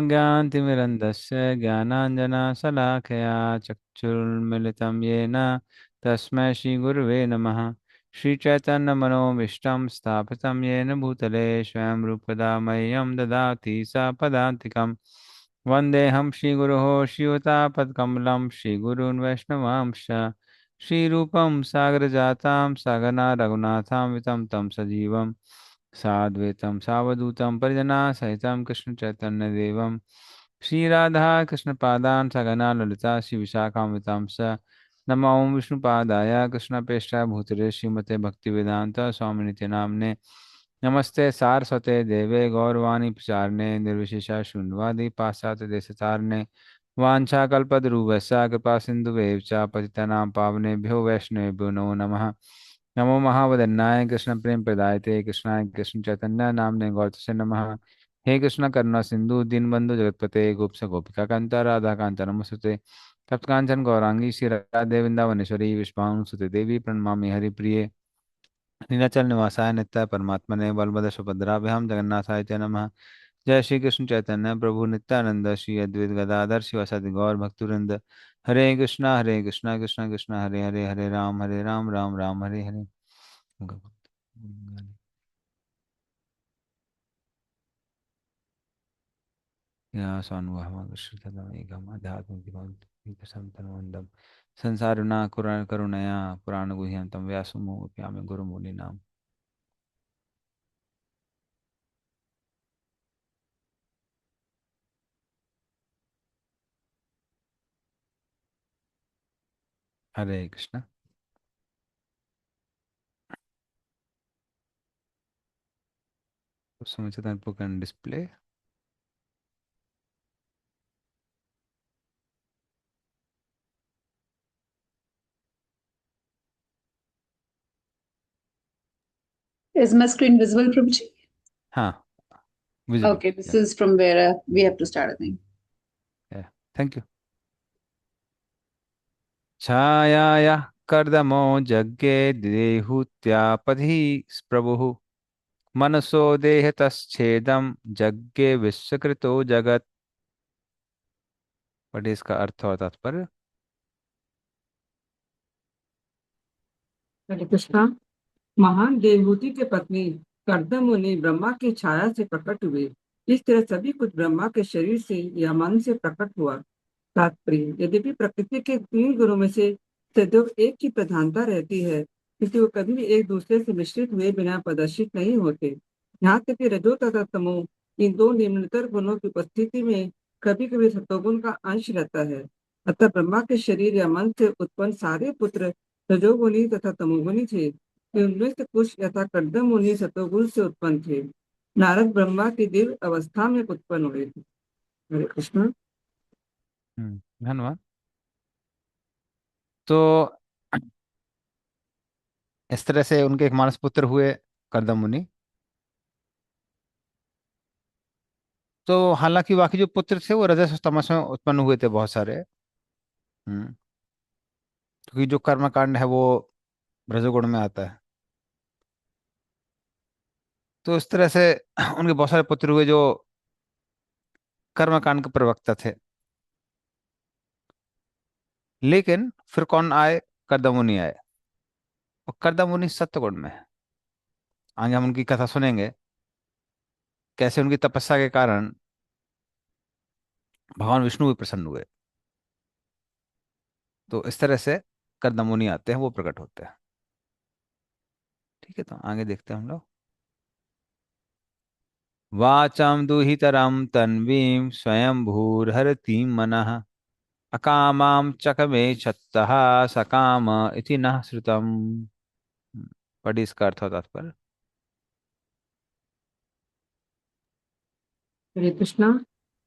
ज्ञानतिमिरन्धस्य ज्ञानाञ्जनशलाकया चक्षुरुन्मिलितं येन तस्मै श्रीगुरुवे नमः। श्रीचैतन्यमनोभीष्टं स्थापितं येन भूतले स्वयं रूपदा मह्यं ददाति स पदान्तिकं। वन्देऽहं श्रीगुरोः श्रीयुतापदकमलं श्रीगुरून् वैष्णवांश्च श्रीरूपं सागरजातां सहगना रघुनाथान्वितं तं सजीवं साद्वैतं सावधूतं परिजनासहितं कृष्णचैतन्यदेवं श्रीराधा कृष्णपादान् सगना ललिता श्रीविशाखान्वितां स नमो विष्णुपादाय कृष्णप्रेष्ठाय भूतले श्रीमते भक्तिवेदांत स्वामिनिति नाम्ने नमस्ते सारस्वते देवे गौरवाणी प्रचारणे निर्विशेषा शून्यवादी पाश्चात्य देशतारणे वाञ्छाकल्पतरुभ्यश्च कृपा सिन्धुभ्येव च पतितानां पावनेभ्यो वैष्णवेभ्यो नमो नमः। नमो महावदन्नाय कृष्ण प्रेम प्रदायते कृष्णाय कृष्ण चैतन्य नामने गौतस्य नमः। हे कृष्ण करुणा सिंधु दीनबंधु जगतपते गोप्स गोपिका कांता राधा कांता नमस्ते तप्त कांचन गौरांगी श्री राधे वृंदावनेश्वरी विश्वानुसुते देवी प्रणमामि हरिप्रिये नीलाचल निवासाय नित्याय परमात्मने बलभद्र सुभद्राभ्याम जगन्नाथाय च नमः। जय श्री कृष्ण चैतन्य प्रभु नित्यानंद श्री अद्वैत गदाधर शिवासादि गौर भक्तवृंद। हरे कृष्णा कृष्णा कृष्णा हरे हरे हरे राम राम राम हरे हरे। या स्वानुभावकृष्णतमेकम् आध्यात्मिकसंतनवन्दं संसारिणा करुणया पुराणगुह्यं तं व्यासमोऽप्यामि गुरुमुनीनां। हरे Krishna. Sumachita book and display. Is my screen visible, Prabhuji? हाँ, visible. Okay, this Yeah, is from where we have to start, I think. yeah. Thank you. छायाया कर्दमो जग्गे देहूत्यापधि प्रभुः मनसो देहतश्छेदम जग्गे विश्वकृतो जगत। बट इसका अर्थ और तात्पर्य। हरे कृष्णा। महान देवहूति के पत्नी कर्दम मुनि ब्रह्मा की छाया से प्रकट हुए। इस तरह सभी कुछ ब्रह्मा के शरीर से या मन से प्रकट हुआ। तात्पर्य, यद्यपि प्रकृति के तीन गुणों में से सदैव एक की प्रधानता रहती है, किंतु वो कभी भी एक दूसरे से मिश्रित हुए बिना प्रदर्शित नहीं होते। यहाँ तक कि रजो तथा तमो इन दो निम्नतर गुणों की उपस्थिति में कभी कभी सतोगुण का अंश रहता है। अतः ब्रह्मा के शरीर या मन से उत्पन्न सारे पुत्र रजोगुणी तथा तमोगुणी थे। उनमें से कुछ यथा कर्दम मुनि सतोगुण से उत्पन्न थे। नारद ब्रह्मा की दिव्य अवस्था में उत्पन्न हुए थे। हरे कृष्ण। धन्यवाद। तो इस तरह से उनके एक मानस पुत्र हुए कर्दम मुनि। तो हालांकि बाकी जो पुत्र थे वो रजस और तमस में उत्पन्न हुए थे बहुत सारे। हम्म क्योंकि जो कर्म कांड है वो रजोगुण में आता है। तो इस तरह से उनके बहुत सारे पुत्र हुए जो कर्म कांड के प्रवक्ता थे। लेकिन फिर कौन आए? कर्दम मुनि आए। और कर्दम मुनि सत्वगुण में है। आगे हम उनकी कथा सुनेंगे, कैसे उनकी तपस्या के कारण भगवान विष्णु भी प्रसन्न हुए। तो इस तरह से कर्दम मुनि आते हैं, वो प्रकट होते हैं। ठीक है, तो आगे देखते हैं हम लोग। वाचाम दुहितरम तन्वीं स्वयं भूर्हरति मनः अकामां चकमे छत्तः सकाम इति न श्रुतम। पढ़ी इसका अर्थ और तात्पर्य। हरे कृष्णा।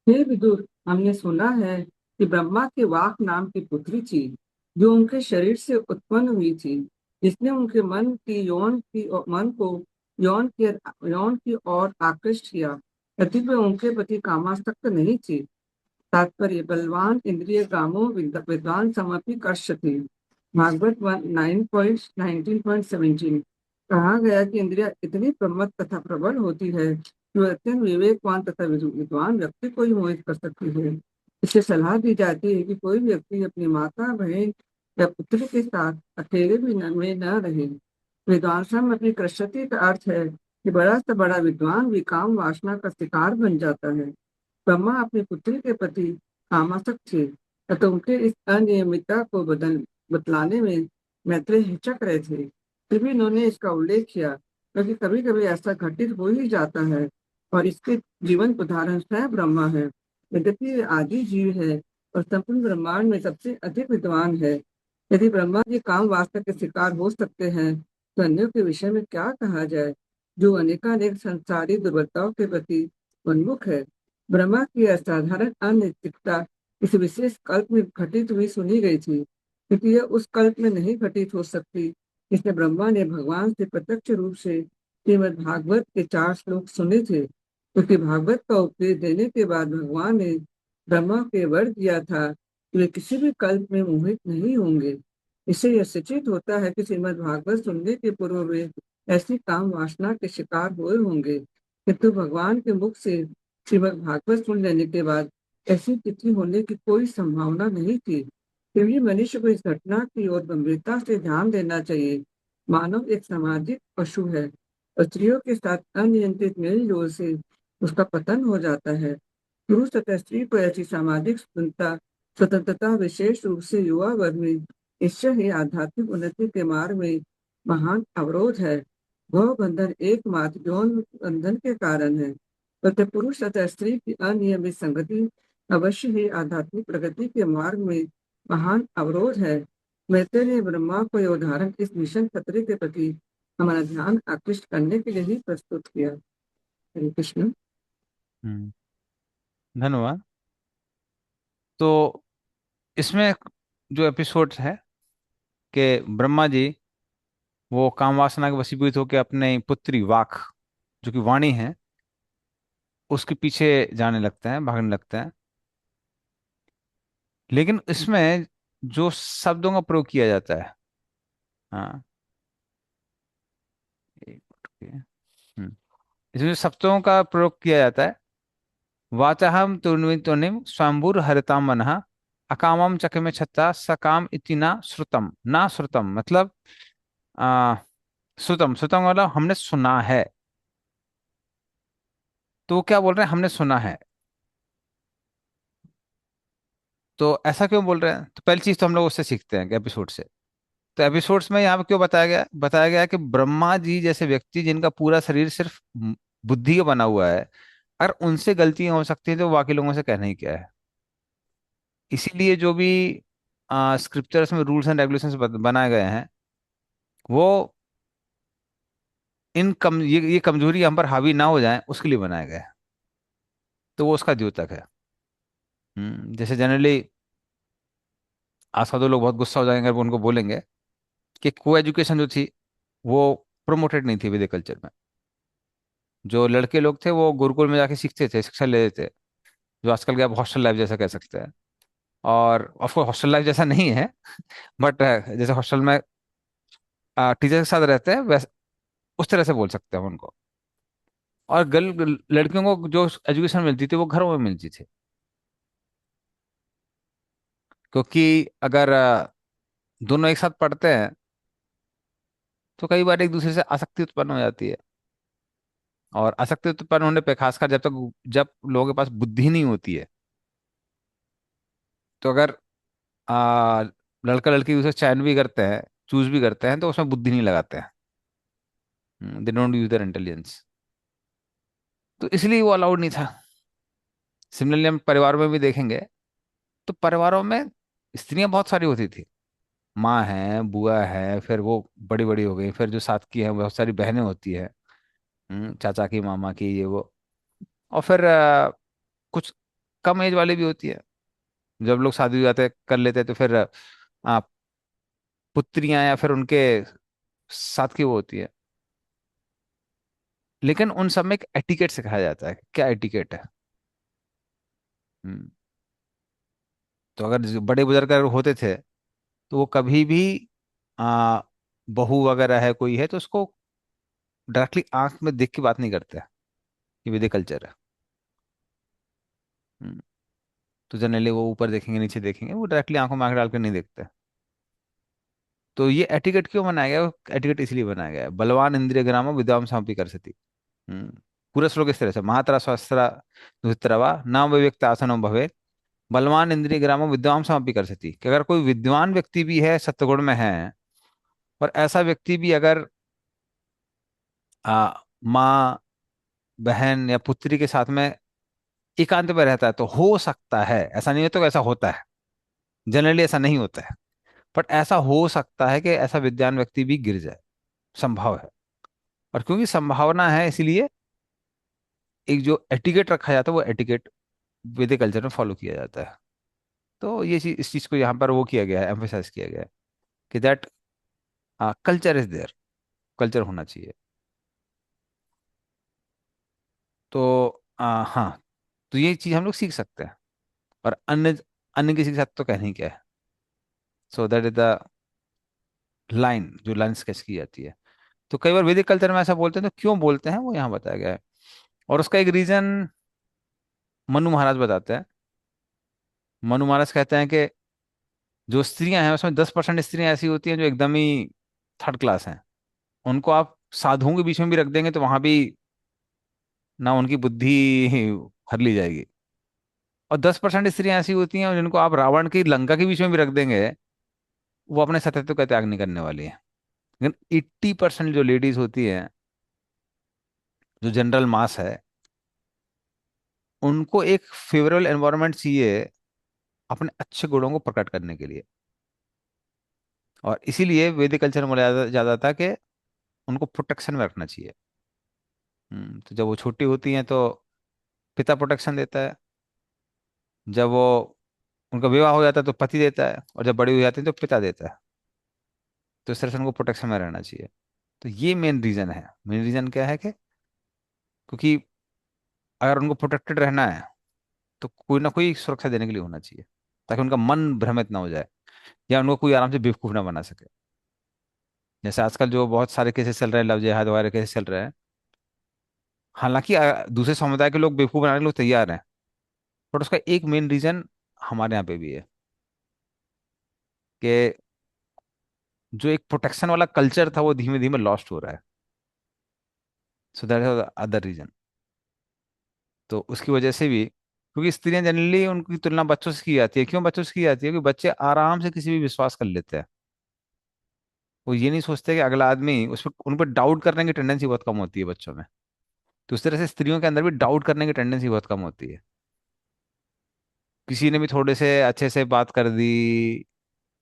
हे विदुर, हमने सुना है कि ब्रह्मा के वाक नाम की पुत्री थी, जो उनके शरीर से उत्पन्न हुई थी, जिसने उनके मन को यौन की ओर आकृष्ट किया। यद्यपि उनके पति कामासक्त नहीं थे। तात्पर्य, बलवान इंद्रिय कामों विद्वान समर्पी कर्ष थे। भागवत 9:19.17 कहा गया कि इंद्रिया इतनी प्रमत्त तथा प्रबल होती है जो अत्यंत विवेकवान तथा विद्वान व्यक्ति को ही मोहित कर सकती है। इससे सलाह दी जाती है कि कोई व्यक्ति अपनी माता, बहन या पुत्री के साथ अकेले भी में न रहे। विद्वांसम अपनी कृष्यति का अर्थ है कि बड़ा से बड़ा विद्वान भी काम वासना का शिकार बन जाता है। ब्रह्मा अपनी पुत्री के प्रति कामासक्त थे, अतः उनके इस अनियमितता को बतलाने में मैत्रेय हिचक रहे थे। फिर भी उन्होंने इसका उल्लेख किया, क्योंकि कभी कभी ऐसा घटित हो ही जाता है और इसके जीवन उदाहरण स्वयं ब्रह्मा है। यद्यपि ये आदि जीव है और संपूर्ण ब्रह्मांड में सबसे अधिक विद्वान है, यदि ब्रह्मा जी काम वासना के शिकार हो सकते हैं, तो अन्यों के विषय में क्या कहा जाए, जो अनेकानेक संसारी दुर्बलताओं के प्रति उन्मुख है। ब्रह्मा की असाधारण अनैतिकता इस विशेष कल्प में घटित हुई सुनी गई थी, क्योंकि यह उस कल्प में नहीं घटित हो सकती जिसमें ब्रह्मा ने भगवान से प्रत्यक्ष रूप से श्रीमद् भागवत के 4 श्लोक सुने थे। क्योंकि भागवत का उपदेश देने के बाद भगवान ने ब्रह्मा के वर दिया था कि वे किसी भी कल्प में मोहित नहीं होंगे। इससे यह सूचित होता है कि श्रीमद् भागवत सुनने के पूर्व वे ऐसी काम वासना के शिकार हुए होंगे, किंतु भगवान के मुख से श्रीमद् भागवत सुन लेने के बाद ऐसी तिथि होने की कोई संभावना नहीं थी। फिर भी मनुष्य को इस घटना की ओर गंभीरता से ध्यान देना चाहिए। मानव एक सामाजिक पशु है और स्त्रियों के साथ अनियंत्रित मेल जोल से उसका पतन हो जाता है। पुरुष तथा स्त्री को ऐसी सामाजिक स्वतंत्रता विशेष रूप से युवा वर्ग में निश्चय ही आध्यात्मिक उन्नति के मार्ग में महान अवरोध है। वह बंधन एकमात्र यौन बंधन के कारण है। तथा पुरुष तथा स्त्री की अनियमित संगति अवश्य ही आध्यात्मिक प्रगति के मार्ग में महान अवरोध है। मैत्रेय ने ब्रह्मा को यह उदाहरण इस मिशन खतरे के प्रति हमारा ध्यान आकृष्ट करने के लिए ही प्रस्तुत किया। हरे कृष्ण। हम्म, धन्यवाद। तो इसमें जो एपिसोड है कि ब्रह्मा जी वो काम वासना के वशीभूत होकर अपने पुत्री वाक, जो कि वाणी है, उसके पीछे जाने लगते हैं, भागने लगते हैं। लेकिन इसमें जो शब्दों का प्रयोग किया जाता है, हाँ, एक मिनट रुकिए। इसमें जो शब्दों का प्रयोग किया जाता है, वाचाहम तुर्निम स्वयंभूर हरिताम मनः अकामम चकमे छत्ता सकाम इति ना श्रुतम, ना श्रुतम मतलब आ, श्रुतम, श्रुतम मतलब हमने सुना है। तो वो क्या बोल रहे हैं, हमने सुना है। तो ऐसा क्यों बोल रहे हैं? तो पहली चीज तो हम लोग उससे सीखते हैं एपिसोड से। तो एपिसोड्स में यहाँ पे क्यों बताया गया, बताया गया है कि ब्रह्मा जी जैसे व्यक्ति जिनका पूरा शरीर सिर्फ बुद्धि का बना हुआ है, अगर उनसे गलतियां हो सकती हैं तो बाकी लोगों से कहना ही क्या है। इसीलिए जो भी स्क्रिप्चर्स में रूल्स एंड रेगुलेशंस बनाए गए हैं, वो ये कमजोरी हम पर हावी ना हो जाए उसके लिए बनाए गए हैं। तो वो उसका द्योतक है। जैसे जनरली आज का तो लोग बहुत गुस्सा हो जाएंगे अगर वो उनको बोलेंगे कि को एजुकेशन जो थी वो प्रोमोटेड नहीं थी वैदिक कल्चर में। जो लड़के लोग थे वो गुरुकुल में जाके सीखते थे, शिक्षा लेते थे, जो आजकल के आप हॉस्टल लाइफ जैसा कह सकते हैं। और ऑफकोर्स हॉस्टल लाइफ जैसा नहीं है, बट जैसे हॉस्टल में टीचर के साथ रहते हैं वैसे उस तरह से बोल सकते हैं हम उनको। और गर्ल लड़कियों को जो एजुकेशन मिलती थी वो घरों में मिलती थी, क्योंकि अगर दोनों एक साथ पढ़ते हैं तो कई बार एक दूसरे से आसक्ति उत्पन्न हो जाती है। और आसक्ति उत्पन्न होने पे खासकर जब लोगों के पास बुद्धि नहीं होती है, तो अगर आ, लड़का लड़की उसे चयन भी करते हैं, चूज भी करते हैं, तो उसमें बुद्धि नहीं लगाते हैं, they don't use their intelligence. तो इसलिए वो अलाउड नहीं था। सिमिलरली हम परिवार में भी देखेंगे, तो परिवारों में स्त्रियां बहुत सारी होती थी। माँ है, बुआ है, फिर वो बड़ी बड़ी हो गई, फिर जो साथ की है बहुत सारी बहनें होती है, चाचा की, मामा की, ये वो। और फिर कुछ कम एज वाली भी होती है। जब लोग शादी हो जाते कर लेते हैं तो फिर पुत्रियां या फिर उनके साथ की वो होती है। लेकिन उन सब में एक एटिकेट सिखाया जाता है। क्या एटिकेट है? हम्म, तो अगर जो बड़े बुजुर्ग अगर होते थे तो वो कभी भी आ, बहू वगैरह है, कोई है, तो उसको डायरेक्टली आंख में देख के बात नहीं करते। ये वैदिक कल्चर है। तो जनरली वो ऊपर देखेंगे नीचे देखेंगे, वो डायरेक्टली आंखों में आंख डाल कर नहीं देखते। तो ये एटिकेट क्यों बनाया गया? एटिकेट इसलिए बनाया गया है, बलवान इंद्रिय ग्रामो विद्वाम समपि कर सती। हम्म पूरा श्लोक इस तरह से, महातरा सहस्रा दुहित्रवा न विवेक्त आसनो भवे, बलवान इंद्रिय ग्रामो विद्वाम समपि कर सती। कि अगर कोई विद्वान व्यक्ति भी है, सत्वगुण में है, और ऐसा व्यक्ति भी अगर माँ बहन या पुत्री के साथ में एकांत में रहता है, तो हो सकता है, ऐसा नहीं होता कि ऐसा होता है, जनरली ऐसा नहीं होता है, बट ऐसा हो सकता है कि ऐसा विद्वान व्यक्ति भी गिर जाए, संभव है। और क्योंकि संभावना है, इसलिए एक जो एटिकेट रखा जाता है, वो एटिकेट वैदिक कल्चर में फॉलो किया जाता है। तो ये चीज, इस चीज को यहाँ पर वो किया गया है, एम्फेसाइज किया गया है कि that culture is there, culture होना चाहिए। तो हाँ, तो ये चीज हम लोग सीख सकते हैं। और अन्य अन्य किसी के साथ तो कहना ही क्या है। So that is the line, जो लाइन स्केच की जाती है। तो कई बार वैदिक कल्चर में ऐसा बोलते हैं, तो क्यों बोलते हैं वो यहाँ बताया गया है। और उसका एक रीजन मनु महाराज बताते हैं। मनु महाराज कहते हैं कि जो स्त्रियां हैं, उसमें 10% स्त्रियां ऐसी होती हैं जो एकदम ही थर्ड क्लास हैं। उनको आप साधुओं के बीच में भी रख देंगे तो वहां भी ना उनकी बुद्धि हर ली जाएगी। और 10% स्त्रियां ऐसी होती हैं जिनको आप रावण की लंका के बीच में भी रख देंगे, वो अपने सत्यत्व का त्याग नहीं करने वाली है। लेकिन 80% जो लेडीज होती हैं, जो जनरल मास है, उनको एक फेवरेबल एनवायरनमेंट चाहिए अपने अच्छे गुणों को प्रकट करने के लिए। और इसीलिए वैदिक कल्चर में बोला जाता था कि उनको प्रोटेक्शन में रखना चाहिए। तो जब वो छोटी होती हैं तो पिता प्रोटेक्शन देता है, जब वो उनका विवाह हो जाता है तो पति देता है, और जब बड़ी हो जाती है तो पिता देता है। तो इस तरह से उनको प्रोटेक्शन में रहना चाहिए। तो ये मेन रीजन है। मेन रीजन क्या है कि क्योंकि अगर उनको प्रोटेक्टेड रहना है, तो कोई ना कोई सुरक्षा देने के लिए होना चाहिए, ताकि उनका मन भ्रमित ना हो जाए, या उनको कोई आराम से बेवकूफ ना बना सके। जैसे आजकल जो बहुत सारे केसेस चल रहे हैं, लव जिहाद वगैरह केसेस चल रहे हैं, हालांकि दूसरे समुदाय के लोग बेवकूफ बनाने के लिए तैयार हैं, बट उसका एक मेन रीजन हमारे यहाँ पे भी है कि जो एक प्रोटेक्शन वाला कल्चर था, वो धीमे धीमे लॉस्ट हो रहा है। So that is other reason. तो उसकी वजह से भी, क्योंकि स्त्रियां जनरली उनकी तुलना बच्चों से की जाती है। क्यों बच्चों से की जाती है? क्योंकि बच्चे आराम से किसी भी विश्वास कर लेते हैं। वो ये नहीं सोचते कि अगला आदमी उस पर, उन पर डाउट करने की टेंडेंसी बहुत कम होती है बच्चों में। तो उस तरह से स्त्रियों के अंदर भी डाउट करने की टेंडेंसी बहुत कम होती है। किसी ने भी थोड़े से अच्छे से बात कर दी,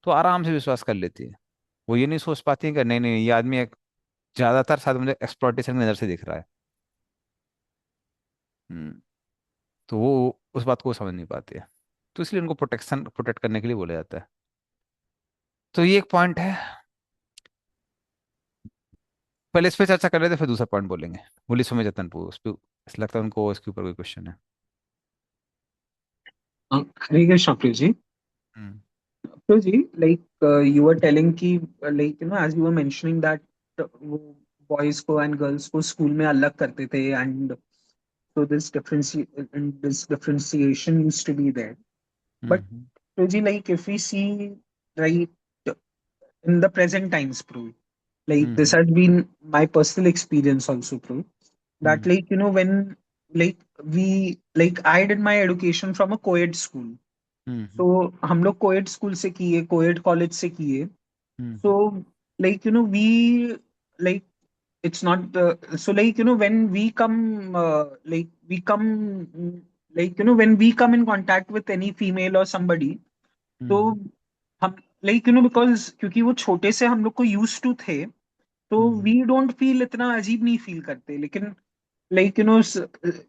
तो आराम से विश्वास कर लेती है। वो ये नहीं सोच पाती है कि नहीं नहीं, ये आदमी एक ज्यादातर शायद मुझे एक्सप्लॉइटेशन की नजर से दिख रहा है। हम्म तो वो उस बात को समझ नहीं पाते हैं। तो इसलिए उनको प्रोटेक्ट करने के लिए बोला जाता है। तो ये एक पॉइंट है। पहले इस पे चर्चा कर रहे थे, फिर दूसरा पॉइंट बोलेंगे। बोलिए सुमित जतनपुर, उस पर ऐसा लगता है उनको इसके ऊपर कोई क्वेश्चन है। हरे कृष्ण प्रिय जी। हम्म प्रिय जी, you were telling कि as you were mentioning that वो boys को and girls को स्कूल में अलग करते थे, and so this differentiation used to be there. But हम्म प्रिय जी, if we see, right, in the present times, Pru, this hmm has been my personal experience also, Pru, that hmm when I did my education from a co-ed school. हम्म तो हम लोग coed school से किए, coed college से किए। Hmm so we like it's not so when we come we come when we come in contact with any female or somebody, तो हम्म हम because क्योंकि वो छोटे से हम लोग को यूज टू थे, तो हम्म वी डोंट फील, इतना अजीब नहीं फील करते। लेकिन लाइक यू नो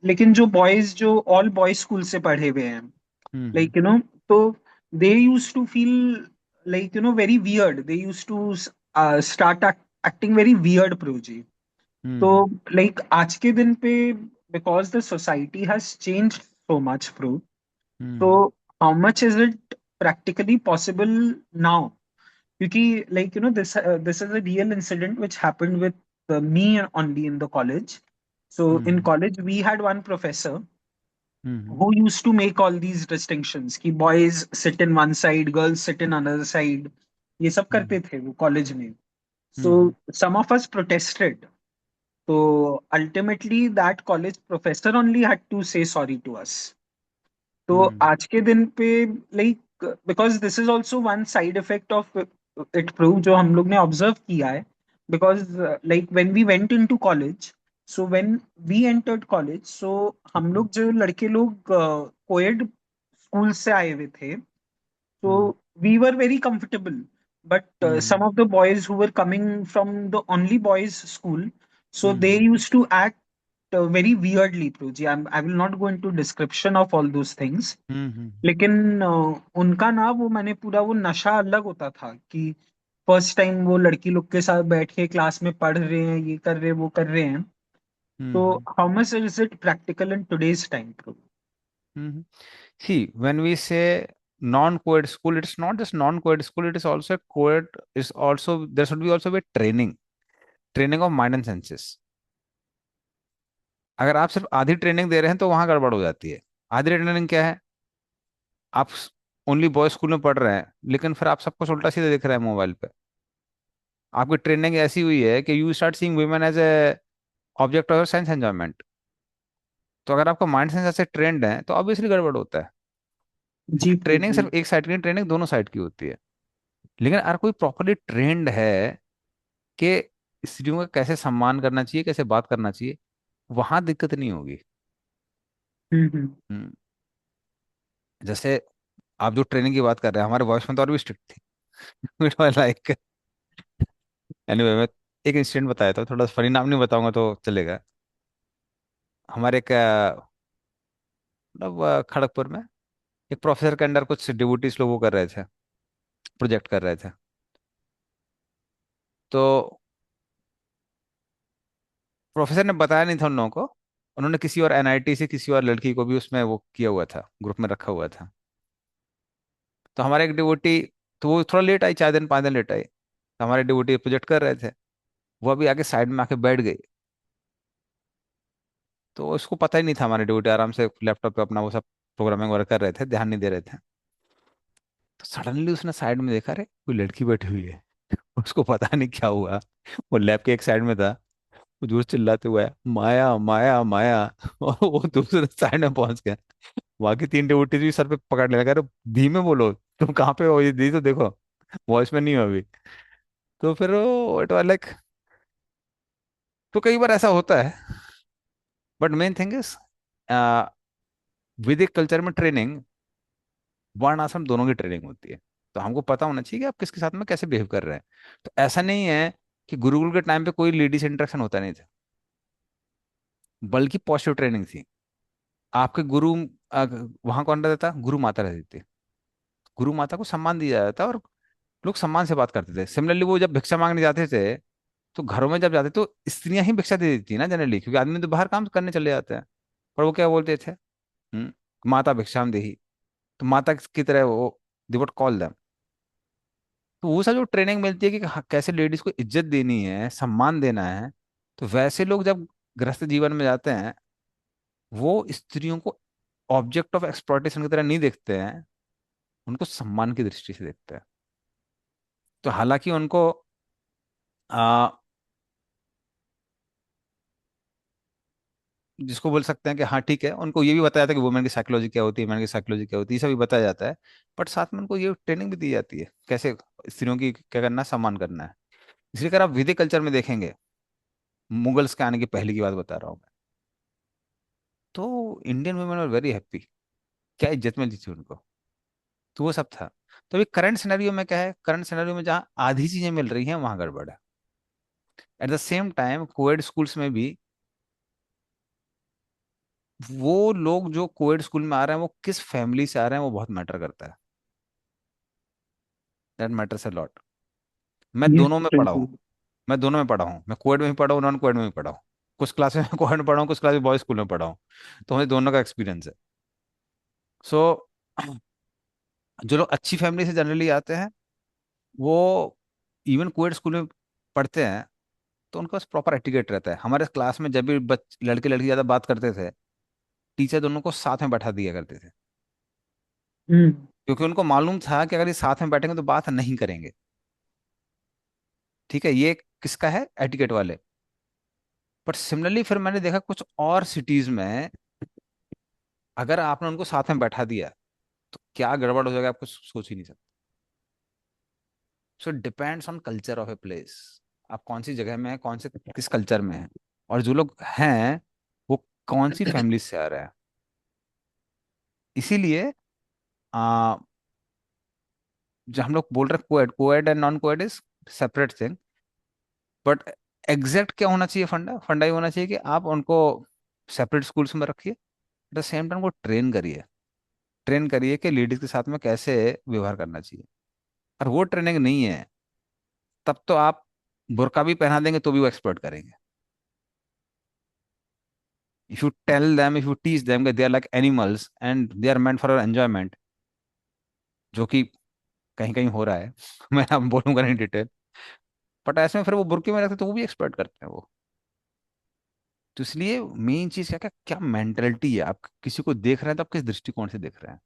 लेकिन जो बॉयज, जो ऑल बॉयज स्कूल से पढ़े हुए हैं, हम्म like you know so they used to feel very weird. They used to start acting very weird, Proji. So हम्म आज के दिन पे, because the society has changed so much, Pro, so hmm how much is it practically possible now? क्योंकि this is a real incident which happened with me only in the college. So in hmm college, we had one professor hmm who used to make all these distinctions कि boys sit in one side, girls sit in another side. ये सब हम्म करते थे वो college में. So hmm some of us protested. So ultimately that college professor only had to say sorry to us. तो हम्म आज के दिन पे like because this is also one side effect of it prove जो हम लोग ने ऑब्जर्व किया है. Because like when we went into college, so when we entered college, so हम हम्म लोग जो लड़के लोग कोएड स्कूल से आए हुए थे, so hmm we were very comfortable. But some hmm of the boys who were coming from the only boys school, so they hmm used to act very weirdly. Pruji, I will not go into description of all those things. हम्म लेकिन उनका ना वो मैंने पूरा वो नशा अलग होता था कि फर्स्ट टाइम वो लड़की लोग के साथ बैठ के क्लास में पढ़ रहे हैं, ये कर रहे हैं, वो कर रहे हैं. तो hmm how much is it practical in today's time? Hmm See, when we say non-co-ed school, it's not just non-co-ed school, it is also a co-ed, is also, there should be also be training of mind and senses. अगर आप सिर्फ आधी training दे रहे हैं तो वहां गड़बड़ हो जाती है. आधी ट्रेनिंग क्या है? आप ओनली बॉयज स्कूल में पढ़ रहे हैं, लेकिन फिर आप सब कुछ उल्टा सीधा दिख रहा है मोबाइल पे. आपकी ट्रेनिंग ऐसी हुई है कि you start seeing women as a object of sense enjoyment. तो अगर आपका माइंड सेंस ऐसे ट्रेंड है तो ऑब्वियसली गड़बड़ होता है. जी ट्रेनिंग जी. सिर्फ एक साइड की नहीं, ट्रेनिंग दोनों साइड की होती है. लेकिन अगर कोई प्रॉपरली ट्रेंड है कि स्त्रियों का कैसे सम्मान करना चाहिए, कैसे बात करना चाहिए, वहां दिक्कत नहीं होगी. हम्म. हम्म, जैसे आप जो ट्रेनिंग की बात कर रहे हैं, हमारे वॉइस में तो और भी स्ट्रिक्ट थी. लाइक एनीवे, मैं एक इंसिडेंट बताया था, थोड़ा फनी, नाम नहीं बताऊंगा तो चलेगा. हमारे एक मतलब खड़गपुर में एक प्रोफेसर के अंडर कुछ डिवोटीज लोग वो कर रहे थे, प्रोजेक्ट कर रहे थे. तो प्रोफेसर ने बताया नहीं था उन लोगों को. उन्होंने किसी और एनआईटी से किसी और लड़की को भी उसमें वो किया हुआ था, ग्रुप में रखा हुआ था. तो हमारे एक डिवोटी, तो वो थोड़ा लेट आई, 4 दिन 5 दिन लेट आई. तो हमारे डिवोटी प्रोजेक्ट कर रहे थे, वो अभी आके साइड में आके बैठ गई. तो उसको पता ही नहीं था, हमारे डिवोटी आराम से लैपटॉप पे अपना वो सब प्रोग्रामिंग वर्क कर रहे थे, ध्यान नहीं दे रहे थे. तो सडनली उसने साइड में देखा, रे कोई लड़की बैठी हुई है. उसको पता नहीं क्या हुआ, वो लैब के एक साइड में था. वो दूर चिल्लाते हुए आया, माया माया माया. और वो दूसरे साइड में पहुंच गया. बाकी 3 डिवोटीज भी सर पे पकड़ लेगा, अरे धीमे बोलो, तुम कहाँ पे हो, ये दी तो देखो, वॉइस में नहीं हो अभी. तो फिर वो इट वाज लाइक, तो कई बार ऐसा होता है. बट मेन थिंग इज, वैदिक कल्चर में ट्रेनिंग, वर्ण आश्रम दोनों की ट्रेनिंग होती है. तो हमको पता होना चाहिए कि आप किसके साथ में कैसे बिहेव कर रहे हैं. तो ऐसा नहीं है कि गुरुकुल के टाइम पे कोई लेडीज इंटरेक्शन होता नहीं था, बल्कि पॉजिटिव ट्रेनिंग थी. आपके गुरु, वहां कौन रहता था? गुरु माता रहती थी. गुरु माता को सम्मान दिया जाता था और लोग सम्मान से बात करते थे. सिमिलरली वो जब भिक्षा मांगने जाते थे, तो घरों में जब जाते तो स्त्रियां ही भिक्षा दे देती ना जनरली, क्योंकि आदमी तो बाहर काम करने चले जाते हैं. पर वो क्या बोलते थे? माता भिक्षाम देही. तो माता की तरह वो, दे वुड कॉल देम. तो वो सब जो ट्रेनिंग मिलती है कि कैसे लेडीज को इज्जत देनी है, सम्मान देना है, तो वैसे लोग जब गृहस्थ जीवन में जाते हैं, वो स्त्रियों को ऑब्जेक्ट ऑफ एक्सप्लॉयटेशन की तरह नहीं देखते हैं, उनको सम्मान की दृष्टि से देखते हैं. तो हालांकि उनको आ, जिसको बोल सकते हैं कि हाँ ठीक है, उनको ये भी बताया जाता है कि वुमेन की साइकोलॉजी क्या होती है, मैन की साइकोलॉजी क्या होती है, ये सब भी बताया जाता है. बट साथ में उनको ये ट्रेनिंग भी दी जाती है कैसे स्त्रियों की क्या करना है, सम्मान करना है. इसलिए अगर आप वैदिक कल्चर में देखेंगे, मुगल्स के आने की पहले की बात बता रहा हूँ मैं, तो Indian women are very happy. क्या इज्जत मिलती थी उनको. तो वो सब था. तो अभी करंट सिनेरियो में क्या है? करंट सिनेरियो में जहाँ आधी चीजें मिल रही हैं वहां गड़बड़ है. At the same time coed schools में भी, वो लोग जो कोएड स्कूल में आ रहे हैं वो किस फैमिली से आ रहे हैं वो बहुत मैटर करता है. That matters a lot. मैं Yes, दोनों में पढ़ा हूँ. Prince. मैं दोनों में पढ़ा हूँ. मैं कोएड में भी पढ़ा हूँ, नॉन कोएड में भी पढ़ा हूँ. कुछ क्लास में कोएड में पढ़ा हूँ, कुछ क्लास में बॉयज स्कूल में पढ़ा हूँ. तो मुझे दोनों का एक्सपीरियंस है. सो जो लोग अच्छी फैमिली से जनरली आते हैं, वो इवन कोएड स्कूल में पढ़ते हैं, तो उनका पास प्रॉपर एटिकेट रहता है। हमारे क्लास में जब भी लड़के लड़की ज़्यादा बात करते थे, टीचर दोनों को साथ में बैठा दिया करते थे, हम्म। क्योंकि उनको मालूम था कि अगर ये साथ में बैठेंगे तो बात नहीं करेंगे। ठीक है, ये किसका है, एटिकेट वाले। बट सिमिलरली फिर मैंने देखा कुछ और सिटीज में, अगर आपने उनको साथ में बैठा दिया तो क्या गड़बड़ हो जाएगा आपको सोच ही नहीं सकते। So depends on culture of a place, आप कौन सी जगह में है, कौन से किस कल्चर में है, और जो लोग हैं वो कौन सी फैमिली से आ रहा है। इसीलिए आ, जो हम लोग बोल रहे हैं coed, coed and non coed is separate thing, but exact क्या होना चाहिए, फंडा फंडा ही होना चाहिए कि आप उनको सेपरेट स्कूल्स में रखिए, एट द सेम टाइम को ट्रेन करिए, ट्रेन करिए कि लेडीज के साथ में कैसे व्यवहार करना चाहिए। और वो ट्रेनिंग नहीं है, तब तो आप बुर्का भी पहना देंगे तो भी वो एक्सपर्ट करेंगे। If you tell them, if you teach them they are like animals and they are meant for enjoyment, जो कि कहीं कहीं हो रहा है मैं अब बोलूंगा नहीं डिटेल, बट ऐसे में फिर वो बुर्के में रखते तो वो भी एक्सपर्ट करते हैं वो। तो इसलिए मेन चीज क्या क्या क्या मेंटेलिटी है, आप किसी को देख रहे हैं तो आप किस दृष्टिकोण से देख रहे हैं,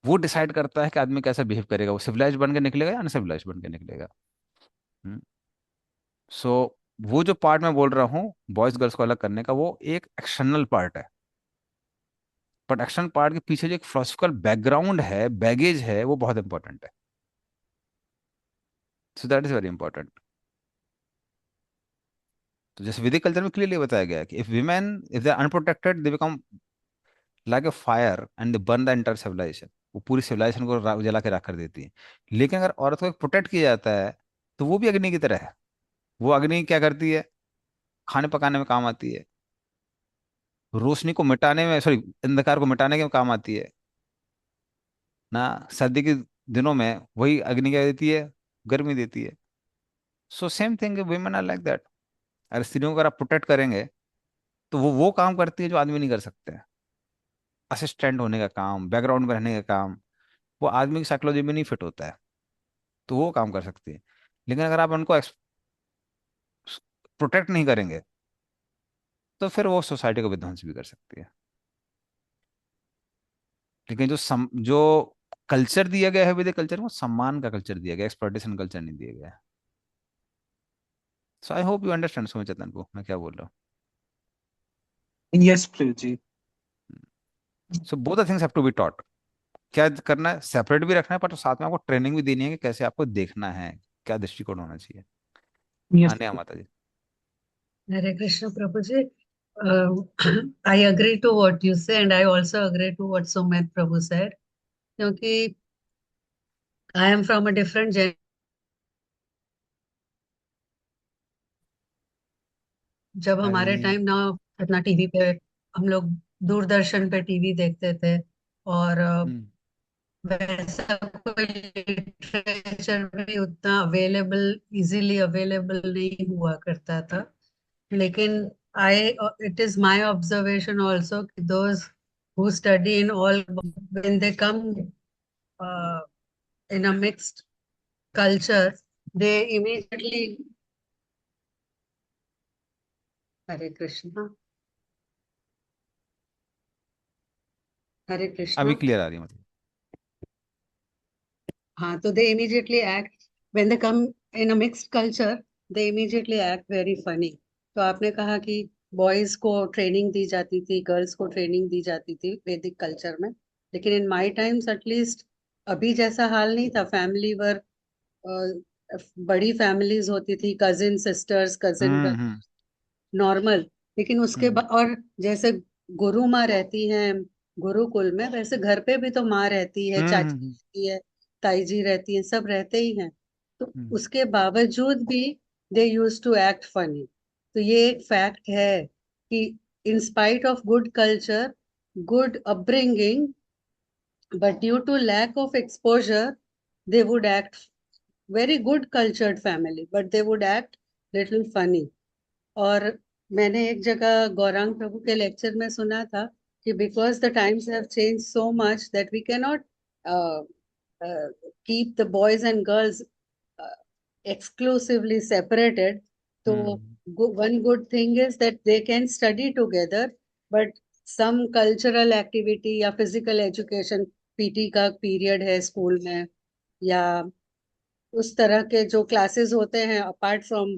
वो डिसाइड करता है कि आदमी कैसा बिहेव करेगा, वो सिविलाइज बन के निकलेगा या अनसिविलाइज बन के निकलेगा। सो वो जो पार्ट मैं बोल रहा हूँ बॉयज गर्ल्स को अलग करने का, वो एक एक्शनल पार्ट है, बट एक्शन पार्ट के पीछे जो एक फिलोसफिकल बैकग्राउंड है, बैगेज है, वो बहुत इंपॉर्टेंट है। So that is very important. तो जैसे वैदिक कल्चर में क्लियरली बताया गया है कि if they are unprotected they become like a fire and they burn the entire civilisation, वो पूरी सिविलाइजेशन को जला के राख कर देती है। लेकिन अगर औरत को प्रोटेक्ट किया जाता है तो वो भी अग्नि की तरह है। वो अग्नि क्या करती है, खाने पकाने में काम आती है, रोशनी को मिटाने में, सॉरी, अंधकार को मिटाने के काम आती है ना। सर्दी के दिनों में वही अग्नि क्या देती है, गर्मी देती है। So same thing women are like that. अगर स्त्रियों को अगर आप प्रोटेक्ट करेंगे तो वो काम करती है जो आदमी नहीं कर सकते हैं। असिस्टेंट होने का काम, बैकग्राउंड में रहने का काम, वो आदमी की साइकोलॉजी में नहीं फिट होता है, तो वो काम कर सकती है। लेकिन अगर आप उनको प्रोटेक्ट नहीं करेंगे तो फिर वो सोसाइटी को विध्वंस भी कर सकती है। लेकिन जो कल्चर दिया गया है वैदिक कल्चर में, सम्मान का कल्चर दिया गया, एक्सप्लॉयटेशन कल्चर नहीं दिया गया है। So I hope you understand Sumit Chatan को मैं क्या बोल रहा यस प्रिय जी। हूँ। So both the things have to be taught. क्या करना है, सेपरेट भी रखना है, पर साथ में आपको ट्रेनिंग भी देनी है कि कैसे आपको देखना है, क्या दृष्टिकोण होना चाहिए। यस। हाँ नहीं माता जी। Hare Krishna Prabhuji. I agree to what you say, and I also agree to what Sumit Prabhu said. क्योंकि I am from a different gen. जब हमारे हरी। टाइम ना इतना टीवी पे हम लोग दूरदर्शन पे टीवी देखते थे, और हम्म। वैसा कोई लिटरेचर भी उतना अवेलेबल, इजीली अवेलेबल नहीं हुआ करता था। लेकिन I it is my observation also कि those who study in all, when they come in a mixed culture, they immediately, Hare Krishna, Hare अभी Krishna. क्लियर आ रही है मतलब। हाँ, तो they immediately act when they come in a mixed culture, they immediately act very funny. तो आपने कहा कि बॉयज को ट्रेनिंग दी जाती थी, गर्ल्स को ट्रेनिंग दी जाती थी वैदिक कल्चर में, लेकिन इन माय टाइम्स एटलीस्ट अभी जैसा हाल नहीं था। फैमिली वर बड़ी फैमिलीज होती थी, कजिन सिस्टर्स, कजिन हम्म। नॉर्मल। लेकिन उसके हम्म। बाद, और जैसे गुरु माँ रहती हैं गुरुकुल में, वैसे घर पे भी तो माँ रहती है, हम्म। चाची रहती है, ताई जी रहती है, सब रहते ही हैं। तो हम्म। उसके बावजूद भी दे यूज टू एक्ट फनी। तो ये एक फैक्ट है कि in spite of good culture, good upbringing, but due to lack of exposure, they would act very good cultured family, but they would act little funny. और मैंने एक जगह गौरांग प्रभु के लेक्चर में सुना था कि because the times have change so much that we can not keep the boys and girls exclusively separated, तो one good thing is that they can study together, but some cultural activity या physical education, PT का period है school में, या उस तरह के जो क्लासेस होते हैं अपार्ट फ्रॉम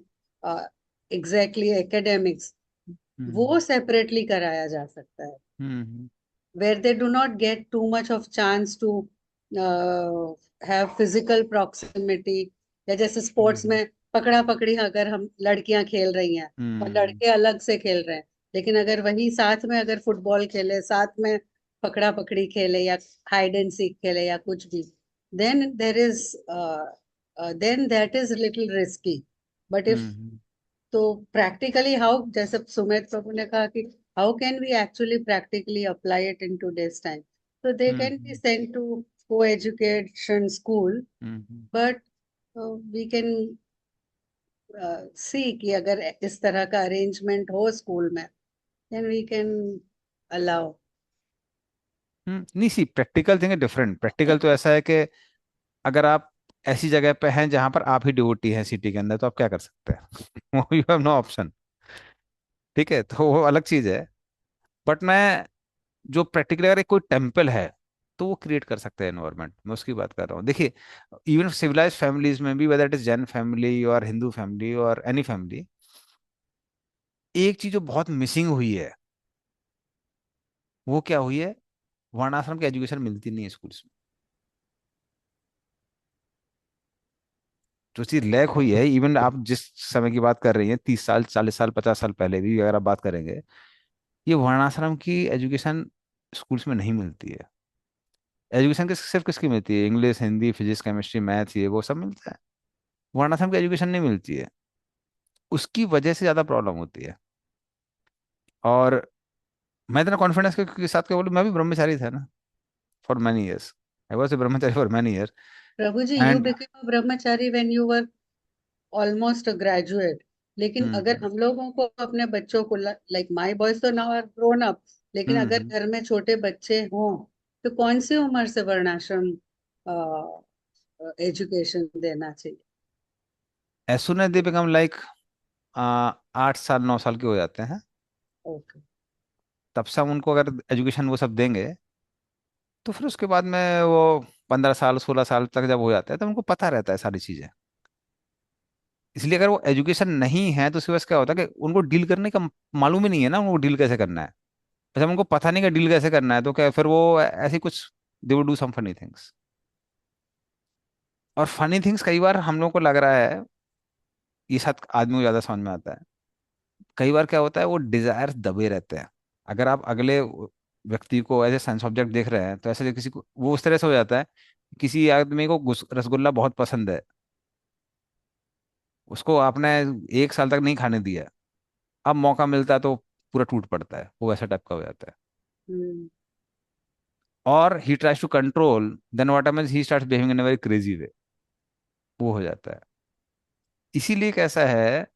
एग्जैक्टली एकेडमिक्स, वो सेपरेटली कराया जा सकता है, where they do not get too much of chance to have physical proximity. या जैसे स्पोर्ट्स में पकड़ा पकड़ी अगर हम लड़कियां खेल रही हैं और लड़के अलग से खेल रहे हैं, लेकिन अगर वही साथ में अगर फुटबॉल खेले, साथ में पकड़ा पकड़ी खेले या हाइड एंड सीक खेले या कुछ भी, then there is then that is little risky. But if तो practically how, जैसे सुमित प्रभु ने कहा कि how can we actually practically apply it in today's time, so they can be sent to co-education school, but we can see कि अगर इस तरह का arrangement हो स्कूल में, then we can allow. नहीं, सी प्रैक्टिकल थिंग है डिफरेंट। प्रैक्टिकल तो ऐसा है कि अगर आप ऐसी जगह पे हैं जहां पर आप ही डिवोटी हैं सिटी के अंदर, तो आप क्या कर सकते हैं? You have no option. ठीक है, तो वो अलग चीज है। बट मैं जो प्रैक्टिकली अगर एक कोई टेम्पल है तो वो क्रिएट कर सकते हैं एनवायरनमेंट, मैं उसकी बात कर रहा हूँ। देखिए, इवन सिविलाइज फैमिलीज में भी, whether it is Jain family और हिंदू फैमिली और एनी फैमिली, एक चीज जो बहुत मिसिंग हुई है, वो क्या हुई है? वर्णाश्रम की एजुकेशन मिलती नहीं है स्कूल्स में। जो चीज लैक हुई है, इवन आप जिस समय की बात कर रही हैं, 30 साल, 40 साल, 50 साल पहले भी अगर आप बात करेंगे, ये वर्णाश्रम की एजुकेशन स्कूल्स में नहीं मिलती है। एजुकेशन सिर्फ किसकी मिलती है? English, Hindi, physics, chemistry, math, ये वो सब मिलता है। वर्णाश्रम की एजुकेशन नहीं मिलती है। उसकी वजह से ज्यादा प्रॉब्लम होती है। और मैं इतना कॉन्फिडेंस के साथ क्या बोलूं, मैं भी ब्रह्मचारी था ना for many years. I was a brahmachari for many years. Prabhu ji, you and became a brahmachari when you were almost a graduate. लेकिन अगर हम लोगों को अपने बच्चों को, like my boys तो now are grown up, लेकिन अगर घर में छोटे बच्चे हों तो कौन सी उम्र से वर्णाश्रम एजुकेशन देना चाहिए? As soon as they become like 8 साल 9 साल के हो जाते हैं, ओके। तब से हम उनको अगर एजुकेशन वो सब देंगे, तो फिर उसके बाद में वो 15 साल 16 साल तक जब हो जाता है तो उनको पता रहता है सारी चीजें। इसलिए अगर वो एजुकेशन नहीं है तो उसके पास क्या होता है कि उनको डील करने का मालूम ही नहीं है ना, उनको डील कैसे करना है। जब उनको पता नहीं कि डील कैसे करना है, तो क्या फिर वो ऐसे कुछ they would do some funny things. और फनी थिंग्स कई बार हम लोगों को लग रहा है, ये शायद आदमी को ज्यादा समझ में आता है। कई बार क्या होता है, वो डिजायर दबे रहते हैं। अगर आप अगले व्यक्ति को एज ए साइंस ऑब्जेक्ट देख रहे हैं, तो ऐसे किसी को वो उस तरह से हो जाता है। किसी आदमी को रसगुल्ला बहुत पसंद है, उसको आपने 1 साल तक नहीं खाने दिया, अब मौका मिलता है तो पूरा टूट पड़ता है, वो वैसा टाइप का हो जाता है। हम्म। और he tries to control, then what happens, he starts behaving in a very crazy way, वो हो जाता है। इसीलिए कैसा है,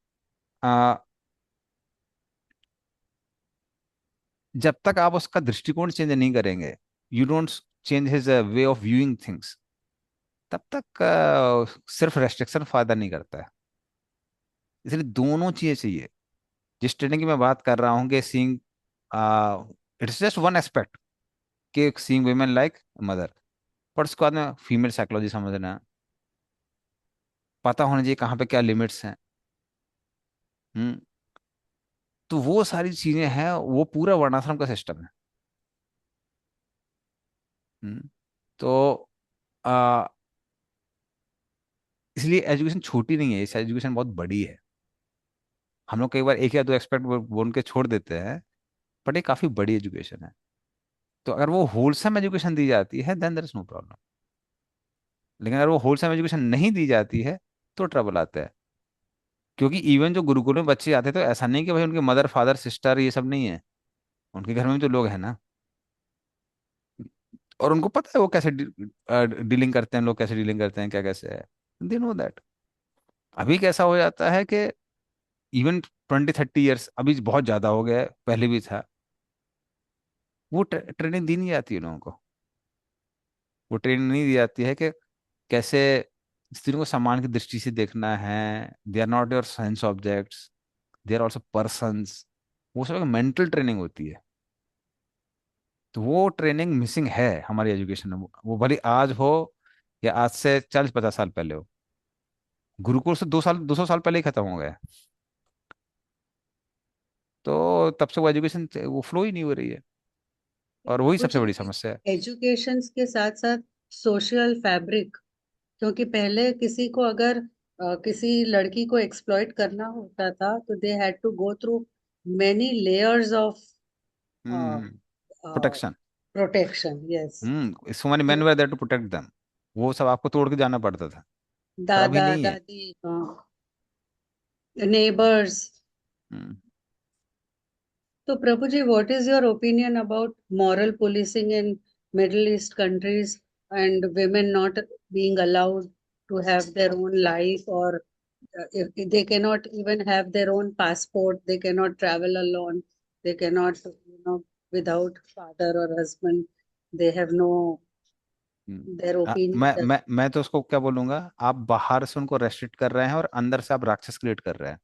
आ, जब तक आप उसका दृष्टिकोण चेंज नहीं करेंगे, you don't change his way of viewing things, तब तक सिर्फ रेस्ट्रिक्शन फायदा नहीं करता है। इसलिए दोनों चीजें चाहिए। जिस ट्रेनिंग की मैं बात कर रहा हूँ कि seeing, it's just one aspect, कि सीइंग वुमेन लाइक मदर, पर उसके बाद में फीमेल साइकोलॉजी समझना, पता होना चाहिए कहाँ पे क्या लिमिट्स हैं। हम्म। तो वो सारी चीजें हैं, वो पूरा वर्णाश्रम का सिस्टम है। हम्म। तो आ, इसलिए एजुकेशन छोटी नहीं है, इस एजुकेशन बहुत बड़ी है। हम लोग कई बार एक या दो एक्सपेक्ट बोल के छोड़ देते हैं, बट ये काफी बड़ी एजुकेशन है। तो अगर वो होलसम एजुकेशन दी जाती है, then there is no problem. लेकिन अगर वो होलसम एजुकेशन नहीं दी जाती है, तो ट्रबल आता है। क्योंकि इवन जो गुरुकुल में बच्चे आते हैं, तो ऐसा नहीं कि भाई उनके मदर फादर सिस्टर ये सब नहीं है, उनके घर में भी तो लोग हैं ना। और उनको पता है वो कैसे डीलिंग करते हैं, लोग कैसे डीलिंग करते हैं, क्या कैसे है, दे नो दैट। अभी कैसा हो जाता है कि इवन 20 30 ईयर्स, अभी बहुत ज्यादा हो गया है, पहले भी था, वो ट्रेनिंग दी नहीं जाती है लोगों को। वो ट्रेनिंग नहीं दी जाती है कि कैसे स्त्रियों को सम्मान की दृष्टि से देखना है। They are not your science objects, they are also persons. वो सब एक मेंटल ट्रेनिंग होती है। तो वो ट्रेनिंग मिसिंग है हमारी एजुकेशन में। वो भले आज हो या आज से 40-50 साल पहले हो। गुरुकुल से 200 साल पहले ही खत्म हो गया। तो तब से वो एजुकेशन वो फ्लो ही नहीं हो रही है, और वही सबसे मुझे बड़ी समस्या है। एजुकेशन के साथ साथ सोशल फैब्रिक, क्योंकि पहले किसी को अगर किसी लड़की को एक्सप्लॉइट करना होता था तो they had to go through many layers of protection. Protection. Yes. So many तो men were there to protect them. वो सब आपको तोड़ के जाना पड़ता था, पर अभी दादा नहीं है। दादी, नेबर्स। हम्म। तो Prabhu ji, what is your opinion about moral policing in Middle East countries and women not being allowed to have their own life, or if they cannot even have their own passport, they cannot travel alone, they cannot, without father or husband, they have no, their opinion does. मैं तो उसको क्या बोलूंगा, आप बाहर से उनको restrict कर रहे हैं और अंदर से आप राक्षस क्रिएट कर रहे हैं।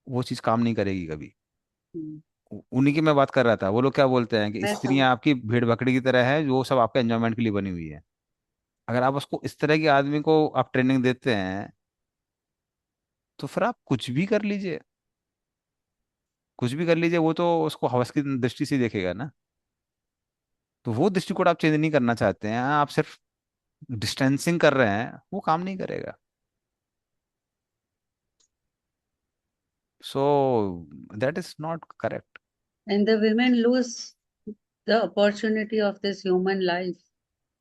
वो चीज काम नहीं करेगी कभी। हम्म, उन्हीं की मैं बात कर रहा था। वो लोग क्या बोलते हैं कि मैं स्त्रियां आपकी भेड़ बकरी की तरह है, जो सब आपके एंजॉयमेंट के लिए बनी हुई है। अगर आप उसको इस तरह के आदमी को आप ट्रेनिंग देते हैं, तो फिर आप कुछ भी कर लीजिए, कुछ भी कर लीजिए, वो तो उसको हवस की दृष्टि से ही देखेगा ना। तो वो दृष्टिकोण आप चेंज नहीं करना चाहते हैं, आप सिर्फ डिस्टेंसिंग कर रहे हैं, वो काम नहीं करेगा। सो that is not correct. and the women lose the opportunity of this human life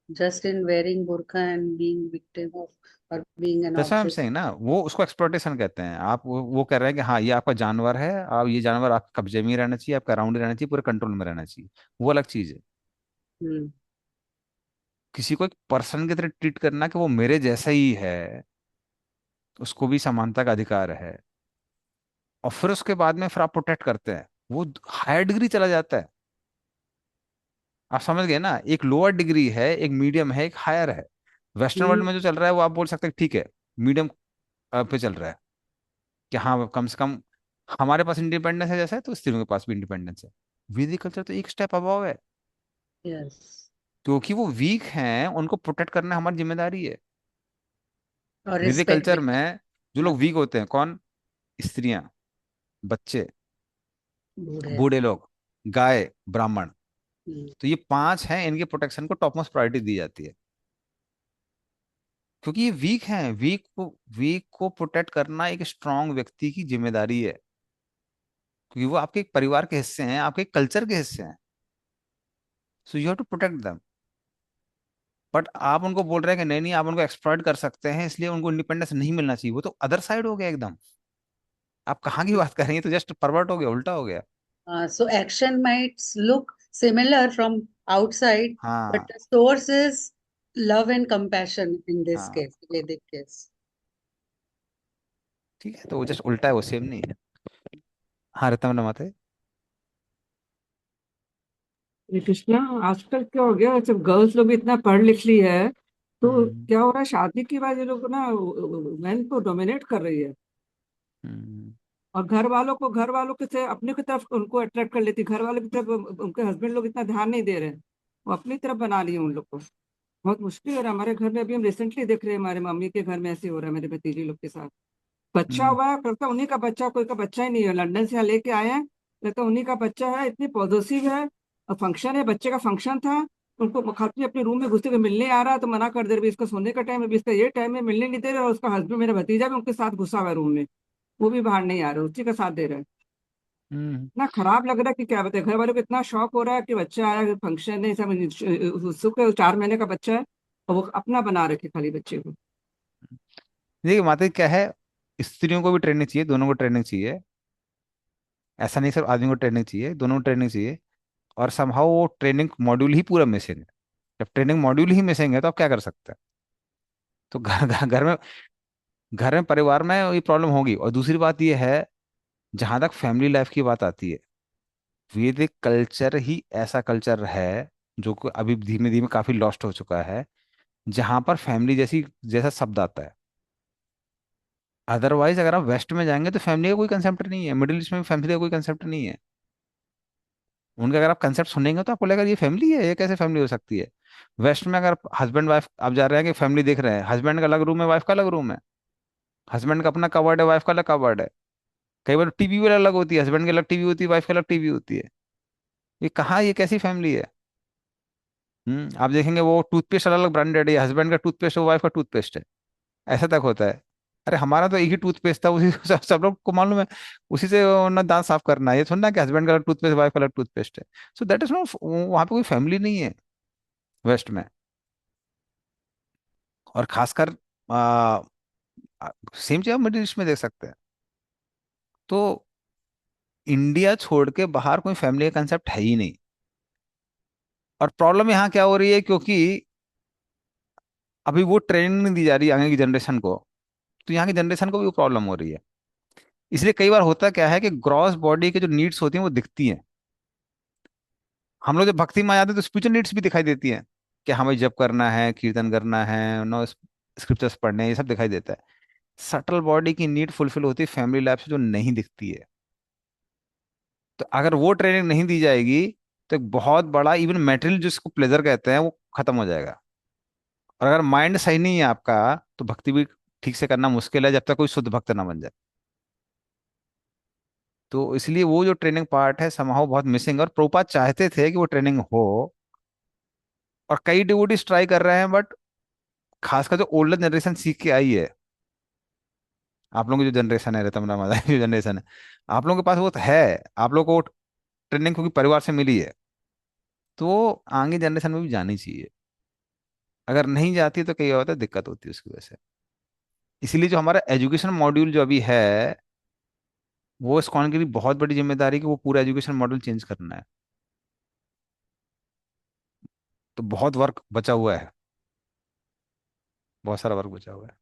just in wearing burqa and being victim of, or being an that's why I am object. Saying ना, वो उसको exploitation कहते हैं। आप वो कह रहे हैं कि हाँ ये आपका जानवर है, आप ये जानवर आपके कब्जे में ही रहना चाहिए, आपका अराउंड ही रहना चाहिए, पूरे कंट्रोल में रहना चाहिए। वो अलग चीज है। हम्म। किसी को एक पर्सन की तरह ट्रीट करना कि वो मेरे जैसा ही है, उसको भी समानता का अधिकार है, और फिर उसके बाद में फिर आप प्रोटेक्ट करते हैं, वो हायर डिग्री चला जाता है। आप समझ गए ना, एक लोअर डिग्री है, एक मीडियम है, एक हायर है। वेस्टर्न वर्ल्ड हम्म। में जो चल रहा है वो आप बोल सकते हैं ठीक है, मीडियम पे चल रहा है, कि हाँ कम से कम हमारे पास इंडिपेंडेंस है जैसा है, तो स्त्रियों के पास भी इंडिपेंडेंस है। वैदिक कल्चर तो एक स्टेप अबव है। यस। क्योंकि वो वीक हैं, उनको प्रोटेक्ट करना हमारी जिम्मेदारी है। और वैदिक रिस्पेक्ट कल्चर भी। में जो लोग वीक होते हैं कौन? स्त्रियां, बच्चे, बूढ़े। बूढ़े लोग, गाय, ब्राह्मण। हम्म। तो ये 5 हैं, इनके प्रोटेक्शन को टॉप मोस्ट प्रायोरिटी दी जाती है। क्योंकि ये वीक हैं, वीक को प्रोटेक्ट करना एक स्ट्रांग व्यक्ति की जिम्मेदारी है। क्योंकि वो आपके एक परिवार के हिस्से हैं, आपके एक कल्चर के हिस्से हैं। So you have to protect them. But आप उनको बोल रहे हैं कि नहीं नहीं, आप उनको एक्सप्लॉइट कर सकते हैं, इसलिए उनको इंडिपेंडेंस नहीं मिलना चाहिए। वो तो अदर साइड हो गया एकदम। आप कहाँ की बात कर रही हैं? तो जस्ट परवर्ट हो गया, उल्टा हो गया। So action might look similar from outside, but हाँ। the source is love and compassion in this हाँ case, Vedic case. ठीक है, तो वो जस्ट उल्टा है, वो सेम नहीं है। हाँ रितम नमाते। ये कृष्णा, आजकल क्या हो गया, जब गर्ल्स लोग भी इतना पढ़ लिख ली है तो हम्म। क्या हो रहा है, शादी के बाद ये लोग ना मैन को डोमिनेट कर रही है। हम्म। और घर वालों के से अपने की तरफ उनको अट्रैक्ट कर लेती, घर वालों की तरफ उनके हस्बैंड लोग इतना ध्यान नहीं दे रहे हैं, वो अपनी तरफ बना लिए उन लोग को। बहुत मुश्किल हो रहा है हमारे घर में। अभी हम रिसेंटली देख रहे हैं, हमारे मम्मी के घर में ऐसे हो रहा है, मेरे भतीजी लोग के साथ। बच्चा हम्म। हुआ है, करता उन्हीं का बच्चा, कोई का बच्चा ही नहीं है, लंदन से यहाँ लेके आए हैं, लगता उन्हीं का बच्चा है, इतनी पॉजिटिव है। और फंक्शन है, बच्चे का फंक्शन था, उनको खाती अपने रूम में घुसते हुए मिलने आ रहा है तो मना कर दे रहे, इसका सोने का टाइम है, अभी इसका ये टाइम है, मिलने नहीं दे रहे। और उसका हस्बैंड, मेरा भतीजा भी उनके साथ घुसा हुआ है रूम में, वो भी बाहर नहीं आ रहे, उसी का साथ दे रहे हैं। हम्म। इतना खराब लग रहा है कि क्या बताए, घर वालों को इतना शौक हो रहा है कि बच्चा आया, फंक्शन है, सब उत्सुक है, 4 महीने का बच्चा है, और वो अपना बना रखे खाली बच्चे को। देखिए माता जी, क्या है, स्त्रियों को भी ट्रेनिंग चाहिए, दोनों को ट्रेनिंग चाहिए। ऐसा नहीं सिर्फ आदमी को ट्रेनिंग चाहिए, दोनों को ट्रेनिंग चाहिए। और समहाउ वो ट्रेनिंग मॉड्यूल ही पूरा मिसिंग है। जब ट्रेनिंग मॉड्यूल ही मिसिंग है तो आप क्या कर सकते हैं? तो घर में परिवार में ये प्रॉब्लम होगी। और दूसरी बात ये है, जहां तक फैमिली लाइफ की बात आती है, वैदिक कल्चर ही ऐसा कल्चर है जो कि अभी धीमे धीमे काफी लॉस्ट हो चुका है। जहां पर फैमिली जैसी जैसा शब्द आता है। अदरवाइज अगर आप वेस्ट में जाएंगे तो फैमिली का कोई कंसेप्ट नहीं है, मिडिल ईस्ट में फैमिली का कोई कंसेप्ट नहीं है। उनका अगर आप कंसेप्ट सुनेंगे तो आपको लगेगा ये फैमिली है, ये कैसे फैमिली हो सकती है। वेस्ट में अगर हस्बैंड वाइफ आप जा रहे हैं कि फैमिली देख रहे हैं, हस्बैंड का अलग रूम है, वाइफ का अलग रूम है, हस्बैंड का अपना कवर्ड है, वाइफ का अलग कवर्ड है। कई बार टीवी भी अलग होती है, हस्बैंड की अलग टीवी होती है, वाइफ की अलग टीवी होती है। ये कहाँ, ये कैसी फैमिली है। आप देखेंगे वो टूथपेस्ट अलग अलग ब्रांडेड है, हस्बैंड का टूथपेस्ट है, वाइफ का टूथपेस्ट है, ऐसा तक होता है। अरे हमारा तो एक ही टूथपेस्ट था, उसी सब लोग को मालूम है, उसी से वो ना दांत साफ करना है। ये थोड़ा ना कि हस्बैंड का टूथपेस्ट वाइफ का टूथपेस्ट है। सो दैट इज नॉट, वहां पे कोई फैमिली नहीं है वेस्ट में। और खासकर सेम चीज आप मिडिल ईस्ट में देख सकते हैं। तो इंडिया छोड़ के बाहर कोई फैमिली का कंसेप्ट है ही नहीं। और प्रॉब्लम यहाँ क्या हो रही है, क्योंकि अभी वो ट्रेनिंग नहीं दी जा रही है आगे की जनरेशन को, तो यहाँ की जनरेशन को भी वो प्रॉब्लम हो रही है। इसलिए कई बार होता क्या है कि ग्रॉस बॉडी के जो नीड्स होती हैं वो दिखती हैं। हम लोग जब भक्ति में आ जाते हैं तो स्पिरिचुअल नीड्स भी दिखाई देती हैं, कि हमें जप करना है, कीर्तन करना है, नो स्क्रिप्चर्स पढ़ने हैं, ये सब दिखाई देता है। सटल बॉडी की नीड फुलफिल होती है फैमिली लाइफ से जो नहीं दिखती है। तो अगर वो ट्रेनिंग नहीं दी जाएगी तो एक बहुत बड़ा इवन मेटेरियल जिसको प्लेजर कहते हैं वो खत्म हो जाएगा। और अगर माइंड सही नहीं है आपका तो भक्ति भी ठीक से करना मुश्किल है, जब तक कोई शुद्ध भक्त ना बन जाए। तो इसलिए वो जो ट्रेनिंग पार्ट है समहाउ बहुत मिसिंग, और प्रभुपाद चाहते थे कि वो ट्रेनिंग हो। और कई डिवोटीज ट्राई कर रहे हैं, बट खासकर जो ओल्डर जनरेशन सीख के आई है, आप लोगों की जो जनरेशन है, रतन माता की जो जनरेशन है, आप लोगों के पास वो तो है। आप लोगों को ट्रेनिंग क्योंकि परिवार से मिली है, तो वो आगे जनरेशन में भी जानी चाहिए। अगर नहीं जाती तो कई होता है दिक्कत होती है उसकी वजह से। इसीलिए जो हमारा एजुकेशन मॉड्यूल जो अभी है, वो इस्कॉन की भी बहुत बड़ी जिम्मेदारी है कि वो पूरा एजुकेशन मॉडल चेंज करना है। तो बहुत वर्क बचा हुआ है, बहुत सारा वर्क बचा हुआ है।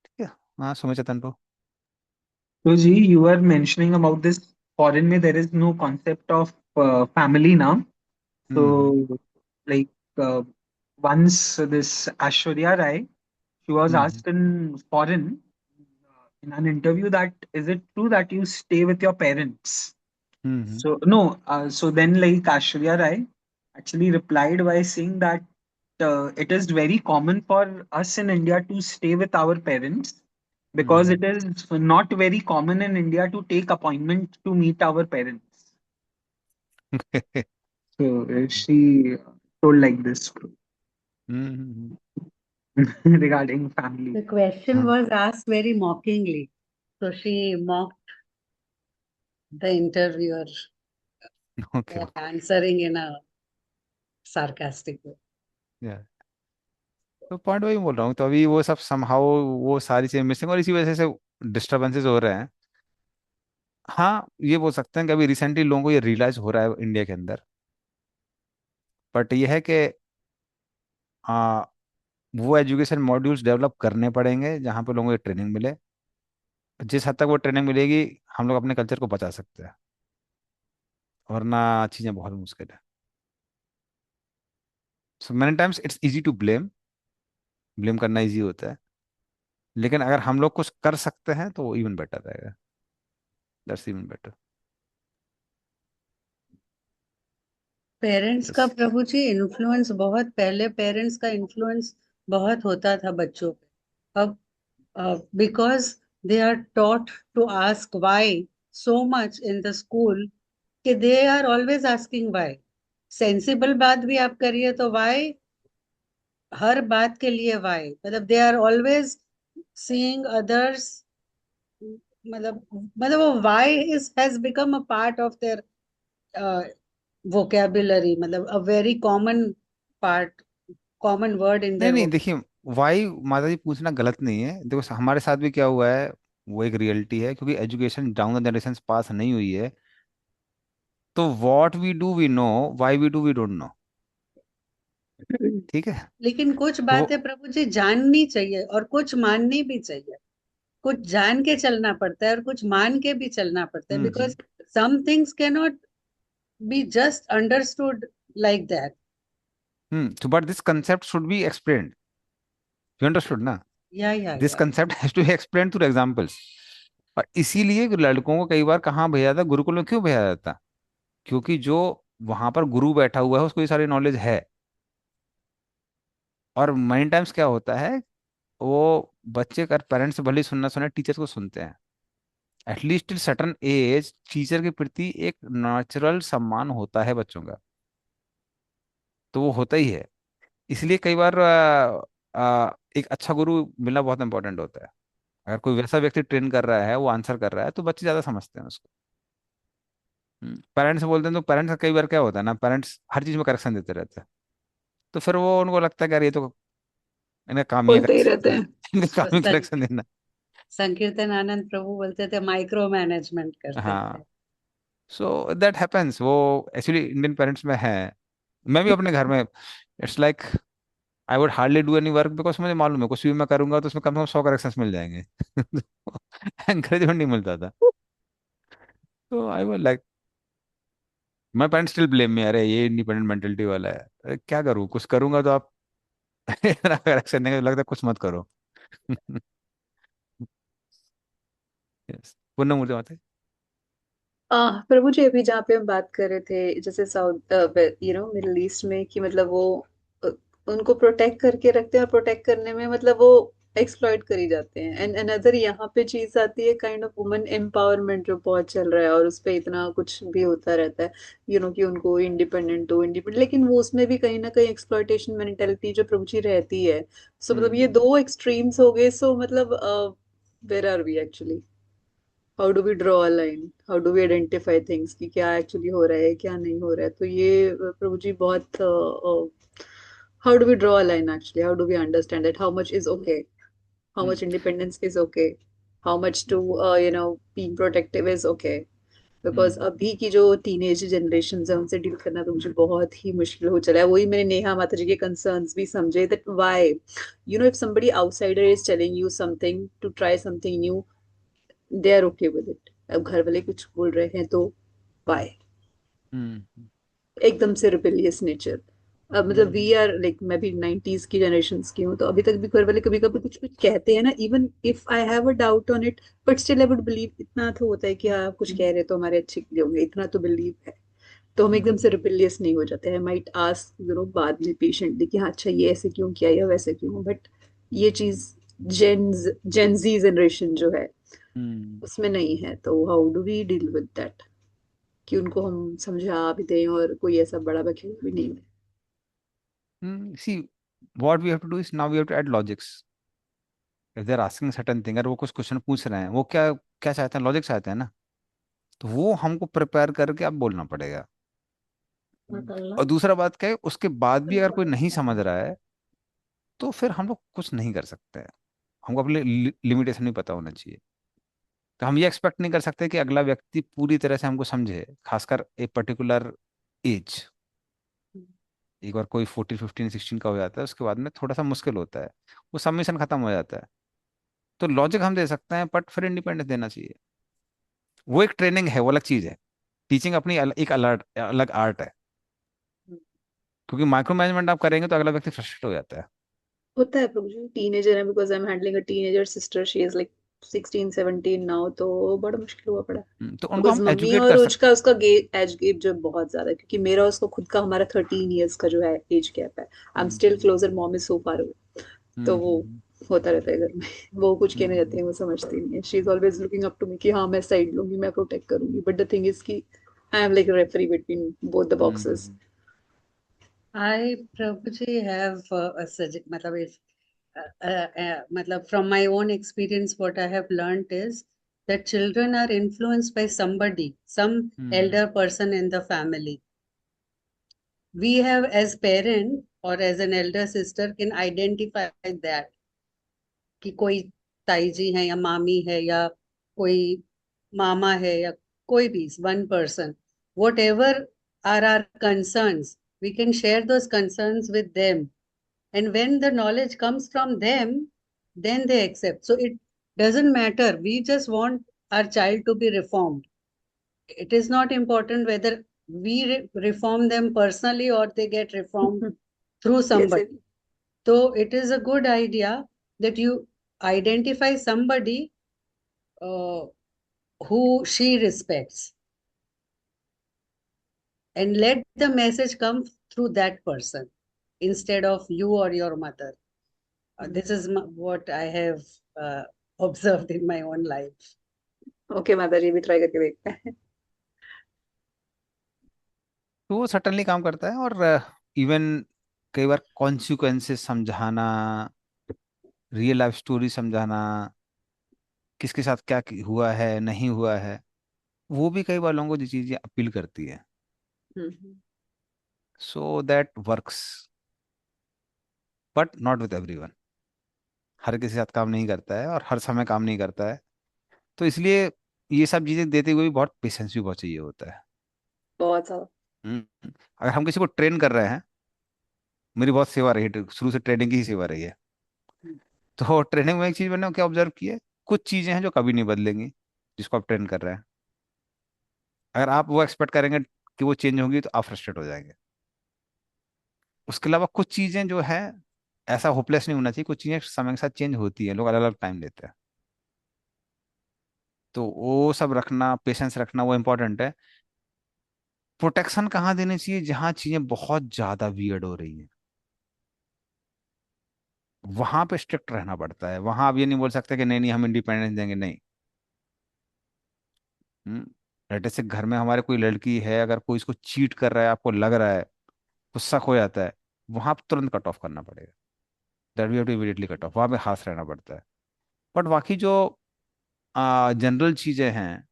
ठीक है। हाँ, सुमित चतन को। So, Ji, you were mentioning about this foreign में there is no concept of family now. Hmm So, like uh, once this Aishwarya Rai, she was hmm asked in foreign in an interview that is it true that you stay with your parents? Hmm So no, so then like Aishwarya Rai actually replied by saying that it is very common for us in India to stay with our parents because hmm it is not very common in India to take appointment to meet our parents. So she told like this hmm, regarding family. The question हाँ, was asked very mockingly. So she mocked the interviewer okay by okay. answering in a sarcastic way. या तो point वही बोल रहा हूँ, तो अभी वो सब समहाउ वो सारी चीजें मिसिंग, और इसी वजह से डिस्टरबेंसेस हो रहे हैं। हाँ, ये बोल सकते हैं कि अभी रिसेंटली लोगों को ये रियलाइज हो रहा है इंडिया के अंदर। बट ये है कि आ, वो एजुकेशन मॉड्यूल्स डेवलप करने पड़ेंगे जहाँ पे लोगों को ये ट्रेनिंग मिले। जिस हद तक वो ट्रेनिंग मिलेगी, हम लोग अपने कल्चर को बचा सकते हैं, वरना चीज़ें बहुत मुश्किल है। So many times it's easy to blame, blame करना इजी होता है, लेकिन अगर हम लोग कुछ कर सकते हैं तो वो इवन बेटर रहेगा। That's even better. पेरेंट्स का यस। प्रभु जी इन्फ्लुएंस बहुत पहले, पेरेंट्स का इन्फ्लुएंस बहुत होता था बच्चों पे। अब because they are taught to ask why so much in the school, कि they are always asking why. Sensible बात भी आप करिए तो व्हाई, हर बात के लिए व्हाई, मतलब they are always seeing others, मतलब वो why is has become a part of their vocabulary, मतलब a very common part, common word in नहीं their नहीं, vocabulary. देखिए, वाई माता जी पूछना गलत नहीं है। देखो हमारे साथ भी क्या हुआ है, वो एक रियलिटी है, क्योंकि education down the generation pass नहीं हुई है। तो what we do we know, why we do we don't know. ठीक है। लेकिन कुछ तो बातें प्रभु जी जाननी चाहिए और कुछ माननी भी चाहिए। कुछ जान के चलना पड़ता है और कुछ मान के भी चलना पड़ता है, हम्म because some things cannot be just understood like that. So but this concept should be explained. You understood ना? Yeah. This concept has to be explained through examples. और इसीलिए लड़कों को कई बार कहाँ भेजा जाता, गुरुकुल में क्यों भेजा जाता? क्योंकि जो वहां पर गुरु बैठा हुआ है उसको ये सारी नॉलेज है। और मनी टाइम्स क्या होता है, वो बच्चे का पेरेंट्स से भले ही सुनना सुना, टीचर्स को सुनते हैं। At least till certain age teacher के प्रति एक नेचुरल सम्मान होता है बच्चों का, तो वो होता ही है। इसलिए कई बार एक अच्छा गुरु मिलना बहुत इंपॉर्टेंट होता है। अगर कोई वैसा व्यक्ति ट्रेन कर रहा है, वो आंसर कर रहा है, तो बच्चे ज्यादा समझते हैं उसको। पेरेंट्स बोलते हैं तो पेरेंट्स का कई बार क्या होता है ना, पेरेंट्स हर चीज में करेक्शन देते रहते हैं। तो फिर वो उनको लगता है कि यार ये तो इन्हें काम ही है बोलते ही करेक्शन रहते देना, हैं। इनका काम ही करेक्शन देना। संकीर्तन आनंद प्रभु बोलते थे माइक्रो मैनेजमेंट करते थे। हाँ, सो दैट हैपेंस, वो एक्चुअली इंडियन पेरेंट्स में है। मैं भी अपने घर में, it's like I would hardly do any work, because मुझे मालूम है कुछ भी मैं करूंगा तो उसमें कम से कम 100 करेक्शंस मिल जाएंगे। एनकरेजमेंट नहीं मिलता था। तो I was like, my parents still blame me, अरे ये इंडिपेंडेंट मेंटेलिटी वाला है। अरे क्या करूँ, कुछ करूंगा तो आप इतना करेक्शन देंगे, लगता है कुछ मत करो। यस, पूर्ण मूर्ति माता। प्रभु जी, अभी जहाँ पे हम बात कर रहे थे जैसे साउथ मिडिल ईस्ट में कि मतलब वो अ, उनको प्रोटेक्ट करके रखते हैं और प्रोटेक्ट करने में मतलब वो एक्सप्लॉइट करी जाते हैं। एंड अनदर यहाँ पे चीज आती है काइंड ऑफ वुमेन एम्पावरमेंट जो बहुत चल रहा है और उस पे इतना कुछ भी होता रहता है कि उनको इंडिपेंडेंट हो इंडिपेंडेंट, लेकिन वो उसमें भी कहीं ना कहीं एक्सप्लॉइटेशन मेंटेलिटी जो प्रभु जी रहती है। सो मतलब ये दो एक्सट्रीम्स हो गए। सो मतलब where are we actually? How do we draw a line? How do we identify things कि क्या एक्चुअली हो रहा है क्या नहीं हो रहा है? तो ये प्रभु जी बहुत how do we draw a line actually? How do we understand that how much is okay, how much independence is okay, how much to being protective is okay? Because अभी की जो टीनेज जनरेशन है उनसे deal करना तो मुझे बहुत ही मुश्किल हो चला है। वही मैंने नेहा माता जी के कंसर्न्स भी समझे that why if somebody outsider is telling you something to try something new, they are okay with it. अब घर वाले कुछ बोल रहे हैं तो वाई? एकदम से रिबेलियस नेचर। अब मतलब वी आर लाइक, मैं भी 90s की जनरेशन की हूँ, तो अभी तक भी घर वाले कभी कभी कुछ कुछ कहते हैं ना, even if I have a doubt on it, but still I would believe. इतना तो होता है कि हाँ कुछ कह रहे तो हमारे अच्छे के लिए होंगे, इतना तो बिलीव है। तो हम एकदम से रिबेलियस नहीं हो जाते हैं। माइट आस्क बाद में पेशेंटली कि हाँ अच्छा ये ऐसे क्यों किया या वैसे क्यों, बट ये चीज जेनजी जनरेशन जो है उसमें नहीं है। तो how do we deal with that कि उनको हम समझा भी दें और कोई ऐसा बड़ा बखेड़ा भी नहीं है? See, what we have to do is now we have to add logics. If they are asking certain thing, अगर वो कुछ क्वेश्चन पूछ रहे हैं, वो क्या क्या चाहते हैं, लॉजिक चाहते हैं ना, तो वो हमको प्रिपेयर करके अब बोलना पड़ेगा। और दूसरा बात क्या है, उसके बाद भी अगर कोई नहीं समझ रहा है तो फिर हम लोग कुछ नहीं कर सकते हैं। हमको अपने लिमिटेशन भी पता होना चाहिए। तो हम ये एक्सपेक्ट नहीं कर सकते कि अगला व्यक्ति पूरी तरह से हमको समझे, खासकर एक पर्टिकुलर एज। एक बार कोई 14 15 16 का हो जाता है, उसके बाद में थोड़ा सा मुश्किल होता है, वो सबमिशन खत्म हो जाता है। तो लॉजिक हम दे सकते हैं, बट फिर इंडिपेंडेंस देना चाहिए। वो एक ट्रेनिंग है, वो अलग चीज है। टीचिंग अपनी एक अलग अलग आर्ट है। क्योंकि माइक्रो मैनेजमेंट आप करेंगे तो अगला व्यक्ति फ्रस्ट्रेट हो जाता है। होता है प्रभु जी, टीनेजर है, because I am handling a teenager sister, she is like 16 17 now, तो बड़ा मुश्किल हुआ पड़ा। तो उनको बिकॉज हम मम्मी एजुकेट और कर सकते। उसका उसका एज गैप जो बहुत ज्यादा है, क्योंकि मेरा उसको खुद का हमारा 13 years का जो है एज गैप है। I am still closer, mom is so far away. तो वो होता रहता है घर में। वो कुछ कहने जाते हैं वो समझती नहीं है। She is always looking up to me कि हाँ मैं साइड लूंगी, मैं प्रोटेक्ट करूंगी, बट द थिंग इज कि I am like referee between both the boxes. I Prabhuji have matlab if, matlab from my own experience, what I have learned is that children are influenced by somebody, some elder person in the family. We have as parent or as an elder sister can identify that कि कोई ताई जी है या मामी है या कोई मामा है या कोई भी one person, whatever are our concerns, we can share those concerns with them, and when the knowledge comes from them, then they accept. So it doesn't matter, we just want our child to be reformed. It is not important whether we reform them personally or they get reformed through जैसे somebody. So it is a good idea that you identify somebody who she respects and let the message come through that person instead of you or your mother. This is what I have observed in my own life. Okay माता जी भी try करके देखते हैं। तो वो suddenly काम करता है। और इवन कई बार कॉन्सिक्वेंसेस समझाना, रियल लाइफ स्टोरी समझाना, किसके साथ क्या हुआ है नहीं हुआ है, वो भी कई बार लोगों को ये चीजें अपील करती है। Hmm, so that works, but not with everyone. हर किसी के साथ काम नहीं करता है और हर समय काम नहीं करता है। तो इसलिए ये सब चीजें देते हुए भी बहुत पेशेंस भी बहुत चाहिए होता है। बहुत सारा। अगर हम किसी को ट्रेन कर रहे हैं, मेरी बहुत सेवा रही है, शुरू से ट्रेनिंग की ही सेवा रही है। तो ट्रेनिंग में एक चीज मैंने क्या ऑब्जर्व की है, कुछ चीजें हैं जो कभी नहीं बदलेंगी जिसको आप ट्रेन कर रहे हैं। अगर आप वो एक्सपेक्ट करेंगे कि वो चेंज होंगी तो आप फ्रस्ट्रेट हो जाएंगे। उसके अलावा कुछ चीजें जो है, ऐसा होपलेस नहीं होना चाहिए, कुछ चीजें समय के साथ चेंज होती है, लोग अलग अलग टाइम लेते हैं। तो वो सब रखना, पेशेंस रखना, वो इम्पोर्टेंट है। प्रोटेक्शन कहाँ देनी चाहिए, जहाँ चीजें बहुत ज्यादा वियर्ड हो रही हैं, वहां पे स्ट्रिक्ट रहना पड़ता है। वहां आप ये नहीं बोल सकते कि नहीं नहीं हम इंडिपेंडेंस देंगे, नहीं। लेटे से घर में हमारे कोई लड़की है, अगर कोई इसको चीट कर रहा है, आपको लग रहा है, तो शक हो जाता है, वहां पे तुरंत कट ऑफ करना पड़ेगा। That we have to immediately cut off, वहां पे हाथ रहना पड़ता है। बट बाकी जो जनरल चीजें हैं,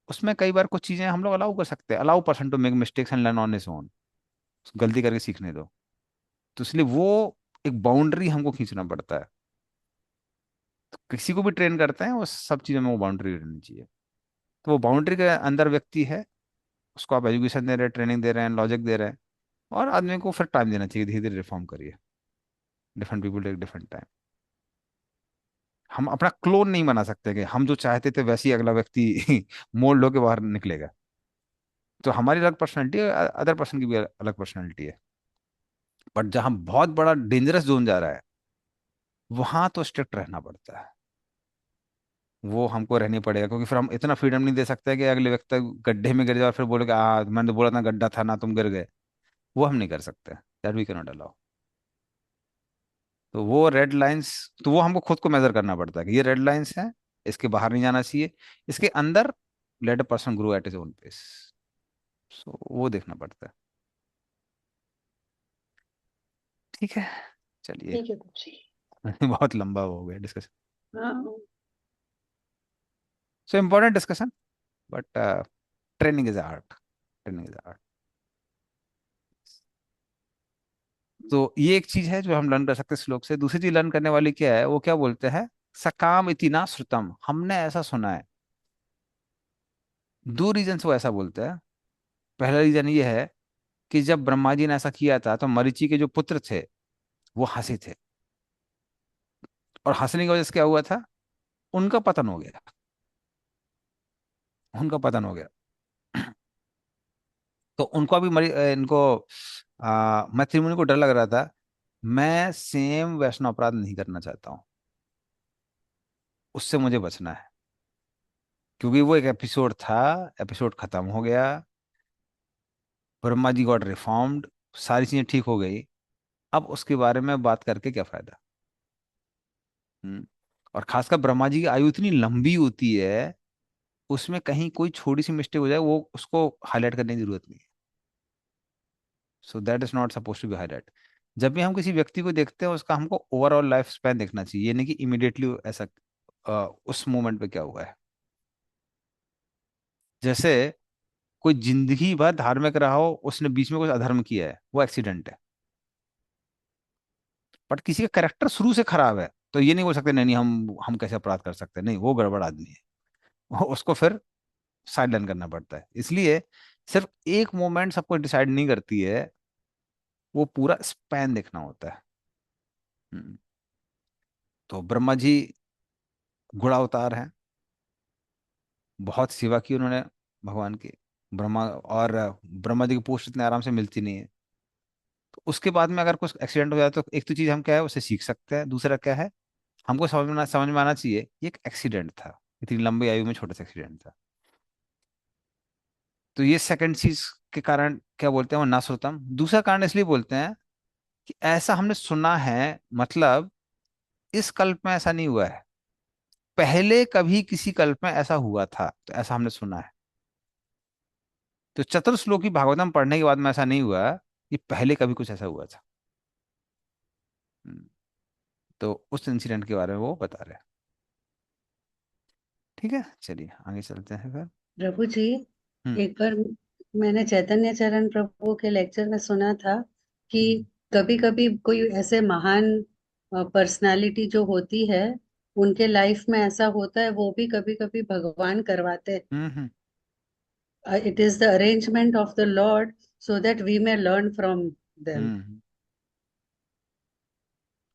उसमें कई बार कुछ चीजें हम लोग अलाउ कर सकते हैं। Allow person to make mistakes and learn on his own. गलती करके सीखने दो। तो इसलिए वो एक बाउंड्री हमको खींचना पड़ता है। तो किसी को भी ट्रेन करते हैं, वो सब चीज़ों में वो बाउंड्री रहनी चाहिए। तो वो बाउंड्री के अंदर व्यक्ति है, उसको आप एजुकेशन दे रहे हैं, ट्रेनिंग दे रहे हैं, लॉजिक दे रहे हैं। और आदमी को फिर टाइम देना चाहिए, धीरे धीरे रिफॉर्म करिए। Different people take different time. हम अपना क्लोन नहीं बना सकते कि हम जो चाहते थे वैसे ही अगला व्यक्ति मोल्ड होके बाहर निकलेगा। तो हमारी अलग पर्सनैलिटी है, अदर पर्सन की भी अलग पर्सनैलिटी है। बट जहाँ बहुत बड़ा डेंजरस जोन जा रहा है, वहां तो स्ट्रिक्ट रहना पड़ता है। वो हमको रहनी पड़ेगा, क्योंकि फिर हम इतना फ्रीडम नहीं दे सकते कि अगले व्यक्ति गड्ढे में गिर जाए और फिर बोले कि मैंने तो बोला था गड्ढा था ना, तुम गिर गए। वो हम नहीं कर सकते, that we can not allow. तो वो रेड लाइंस, तो वो हमको खुद को मेजर करना पड़ता है कि ये रेड लाइंस हैं, इसके बाहर नहीं जाना चाहिए, इसके अंदर let a person grow at his own pace. So वो देखना पड़ता है। ठीक है, चलिए। ठीक है जी। बहुत लंबा हो गया डिस्कशन। हाँ। So important discussion, but training is art. Training is art. तो ये एक चीज है जो हम लर्न कर सकते हैं श्लोक से। दूसरी चीज लर्न करने वाली क्या है, वो क्या बोलते हैं, सकाम इति श्रुतम, हमने ऐसा सुना है। दो रीजन से वो ऐसा बोलते हैं। पहला रीजन ये है कि जब ब्रह्मा जी ने ऐसा किया था, तो मरीचि के जो पुत्र थे वो हंसे थे, और हंसने की वजह से क्या हुआ था, उनका पतन हो गया। उनका पतन हो गया। तो उनको अभी इनको मैथिली मुनि को डर लग रहा था, मैं सेम वैष्णव अपराध नहीं करना चाहता हूँ, उससे मुझे बचना है। क्योंकि वो एक एपिसोड था, एपिसोड खत्म हो गया, ब्रह्मा जी गॉट रिफॉर्म्ड, सारी चीजें ठीक हो गई। अब उसके बारे में बात करके क्या फायदा। हम्म। और खासकर ब्रह्मा जी की आयु इतनी लंबी होती है, उसमें कहीं कोई छोटी सी मिस्टेक हो जाए, वो उसको हाईलाइट करने की जरूरत नहीं है। So that is not suppose to be highlight. जब भी हम किसी व्यक्ति को देखते हैं, उसका हमको ओवरऑल लाइफ स्पैन देखना चाहिए, ये नहीं कि इमिडिएटली ऐसा उस मोमेंट पे क्या हुआ है। जैसे कोई जिंदगी भर धार्मिक रहा हो, उसने बीच में कुछ अधर्म किया है, वो एक्सीडेंट है। बट किसी का करेक्टर शुरू से खराब है, तो ये नहीं बोल सकते नहीं नहीं हम कैसे अपराध कर सकते हैं, नहीं, वो गड़बड़ आदमी है। उसको फिर साइडलाइन करना पड़ता है। इसलिए सिर्फ एक मोमेंट सबको डिसाइड नहीं करती है, वो पूरा स्पैन देखना होता है। हम्म। तो ब्रह्मा जी घोड़ा अवतार हैं, बहुत सेवा की उन्होंने भगवान की। ब्रह्मा जी की पोस्ट इतने आराम से मिलती नहीं है। तो उसके बाद में अगर कुछ एक्सीडेंट हो जाए तो एक तो चीज हम क्या है उससे सीख सकते हैं, दूसरा क्या है हमको समझ में आना चाहिए ये एक एक्सीडेंट था, इतनी लंबी आयु में छोटा सा एक्सीडेंट था। तो ये सेकंड चीज के कारण क्या बोलते हैं वो ना श्रुतम। दूसरा कारण इसलिए बोलते हैं कि ऐसा हमने सुना है, मतलब इस कल्प में ऐसा नहीं हुआ है, पहले कभी किसी कल्प में ऐसा हुआ था, तो ऐसा हमने सुना है। तो चतुर्श्लोकी भागवतम पढ़ने के बाद में ऐसा नहीं हुआ कि पहले कभी कुछ ऐसा हुआ था। हम्म, तो उस इंसिडेंट के बारे में वो बता रहे हैं। ठीक है, चलिए आगे चलते हैं फिर। प्रभु जी, हम्म एक बार मैंने चैतन्य चरण प्रभु के लेक्चर में सुना था कि कभी कभी कोई ऐसे महान पर्सनालिटी जो होती है उनके लाइफ में ऐसा होता है, वो भी कभी कभी भगवान करवाते हम्म। हैं। It is the arrangement of the Lord so that we may learn from them. Hmm.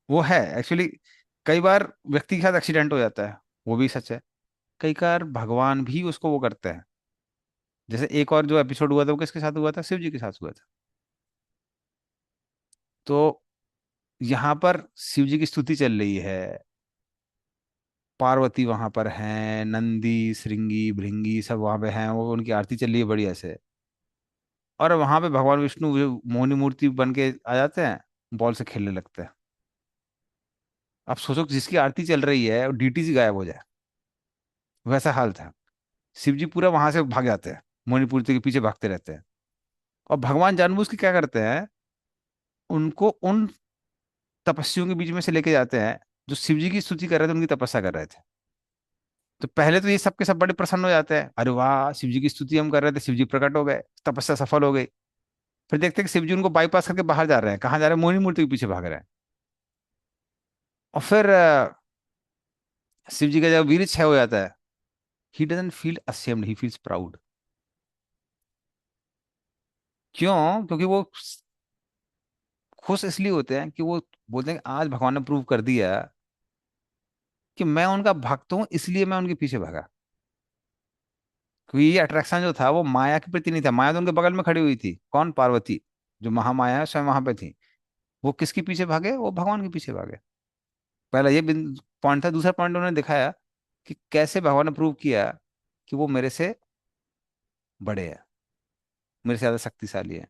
वो है एक्चुअली, कई बार व्यक्ति के साथ एक्सीडेंट हो जाता है, वो भी सच है। कई बार भगवान भी उसको वो करते हैं। जैसे एक और जो एपिसोड हुआ था वो किसके साथ हुआ था, शिव जी के साथ हुआ था। तो यहाँ पर शिव जी की स्तुति चल रही है, पार्वती वहां पर हैं, नंदी श्रृंगी भृंगी सब वहां पे हैं, वो उनकी आरती चल रही है बढ़िया से। और वहां पे भगवान विष्णु जो मोहिनी मूर्ति बन के आ जाते हैं, बॉल से खेलने लगते हैं। अब सोचो कि जिसकी आरती चल रही है और डीटी से गायब हो जाए, वैसा हाल था। शिव जी पूरा वहां से भाग जाते हैं, मोहिनी मूर्ति के पीछे भागते रहते हैं। और भगवान जानबूझ के क्या करते हैं, उनको उन तपस्वियों के बीच में से लेके जाते हैं जो शिव जी की स्तुति कर रहे थे, उनकी तपस्या कर रहे थे। तो पहले तो ये सबके सब बड़े प्रसन्न हो जाते हैं, अरे वाह शिव जी की स्तुति हम कर रहे थे, शिव जी प्रकट हो गए, तपस्या सफल हो गई। फिर देखते हैं कि शिव जी उनको बाईपास करके बाहर जा रहे हैं, कहाँ जा रहे हैं, मोहिनी मूर्ति के पीछे भाग रहे हैं। और फिर शिव जी का जब वीर क्षय हो जाता है, he doesn't feel ashamed, he feels proud. क्यों? क्योंकि वो खुश इसलिए होते हैं कि वो बोलते हैं कि आज भगवान ने प्रूव कर दिया कि मैं उनका भक्त हूं, इसलिए मैं उनके पीछे भागा। क्योंकि ये अट्रैक्शन जो था वो माया के प्रति नहीं था, माया तो उनके बगल में खड़ी हुई थी, कौन, पार्वती, जो महामाया है स्वयं वहां पे थी। वो किसके पीछे भागे, वो भगवान के पीछे भागे। पहला ये पॉइंट था। दूसरा पॉइंट उन्होंने दिखाया कि कैसे भगवान ने प्रूव किया कि वो मेरे से बड़े हैं, मेरे से ज्यादा शक्तिशाली है।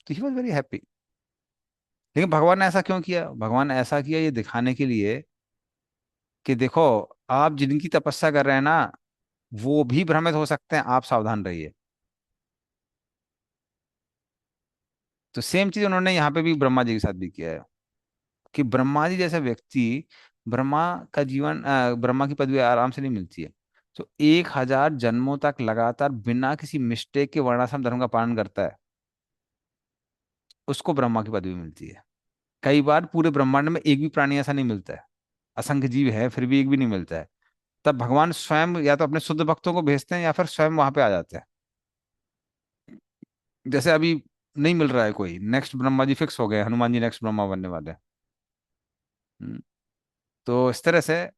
तो ही वॉज वेरी हैप्पी। लेकिन भगवान ने ऐसा क्यों किया? भगवान ने ऐसा किया ये दिखाने के लिए कि देखो, आप जिनकी तपस्या कर रहे हैं ना, वो भी भ्रमित हो सकते हैं, आप सावधान रहिए। तो सेम चीज उन्होंने यहाँ पे भी ब्रह्मा जी के साथ भी किया है कि ब्रह्मा जी जैसा व्यक्ति, ब्रह्मा का जीवन ब्रह्मा की पदवी आराम से नहीं मिलती है। तो 1000 जन्मों तक लगातार बिना किसी मिस्टेक के वर्णाश्रम धर्म का पालन करता है, उसको ब्रह्मा की पदवी मिलती है। कई बार पूरे ब्रह्मांड में एक भी प्राणी ऐसा नहीं मिलता है, असंख्य जीव है फिर भी एक भी नहीं मिलता है। तब भगवान स्वयं या तो अपने शुद्ध भक्तों को भेजते हैं या फिर स्वयं वहां पे आ जाते हैं। जैसे अभी नहीं मिल रहा है कोई, नेक्स्ट ब्रह्मा जी फिक्स हो गए, हनुमान जी नेक्स्ट ब्रह्मा बनने वाले हैं। हम्म, तो इस तरह से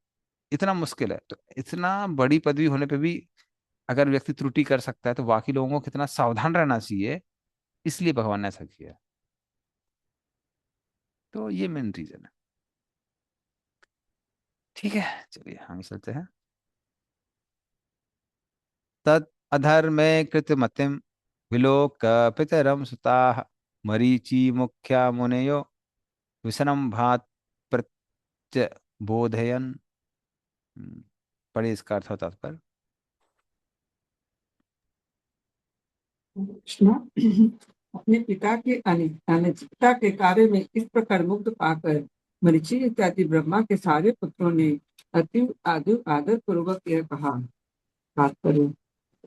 इतना मुश्किल है। तो इतना बड़ी पदवी होने पे भी अगर व्यक्ति त्रुटि कर सकता है, तो बाकी लोगों को कितना सावधान रहना चाहिए, इसलिए भगवान ने ऐसा किया है। तो ये मेन रीजन है। ठीक है, चलिए आगे चलते हैं। तद अधर्मे कृतमतिम विलोक पितरम सुताः मरीचि मुख्या मुनयो विषणम भात प्रत्य बोधयन। पढ़िए इसका अर्थ होता पर। कृष्णा अपने पिता के अनिच्छा के कार्य में इस प्रकार मुग्ध पाकर मरीचि इत्यादि ब्रह्मा के सारे पुत्रों ने अति आदर पूर्वक यह कहा। तात्पर्य,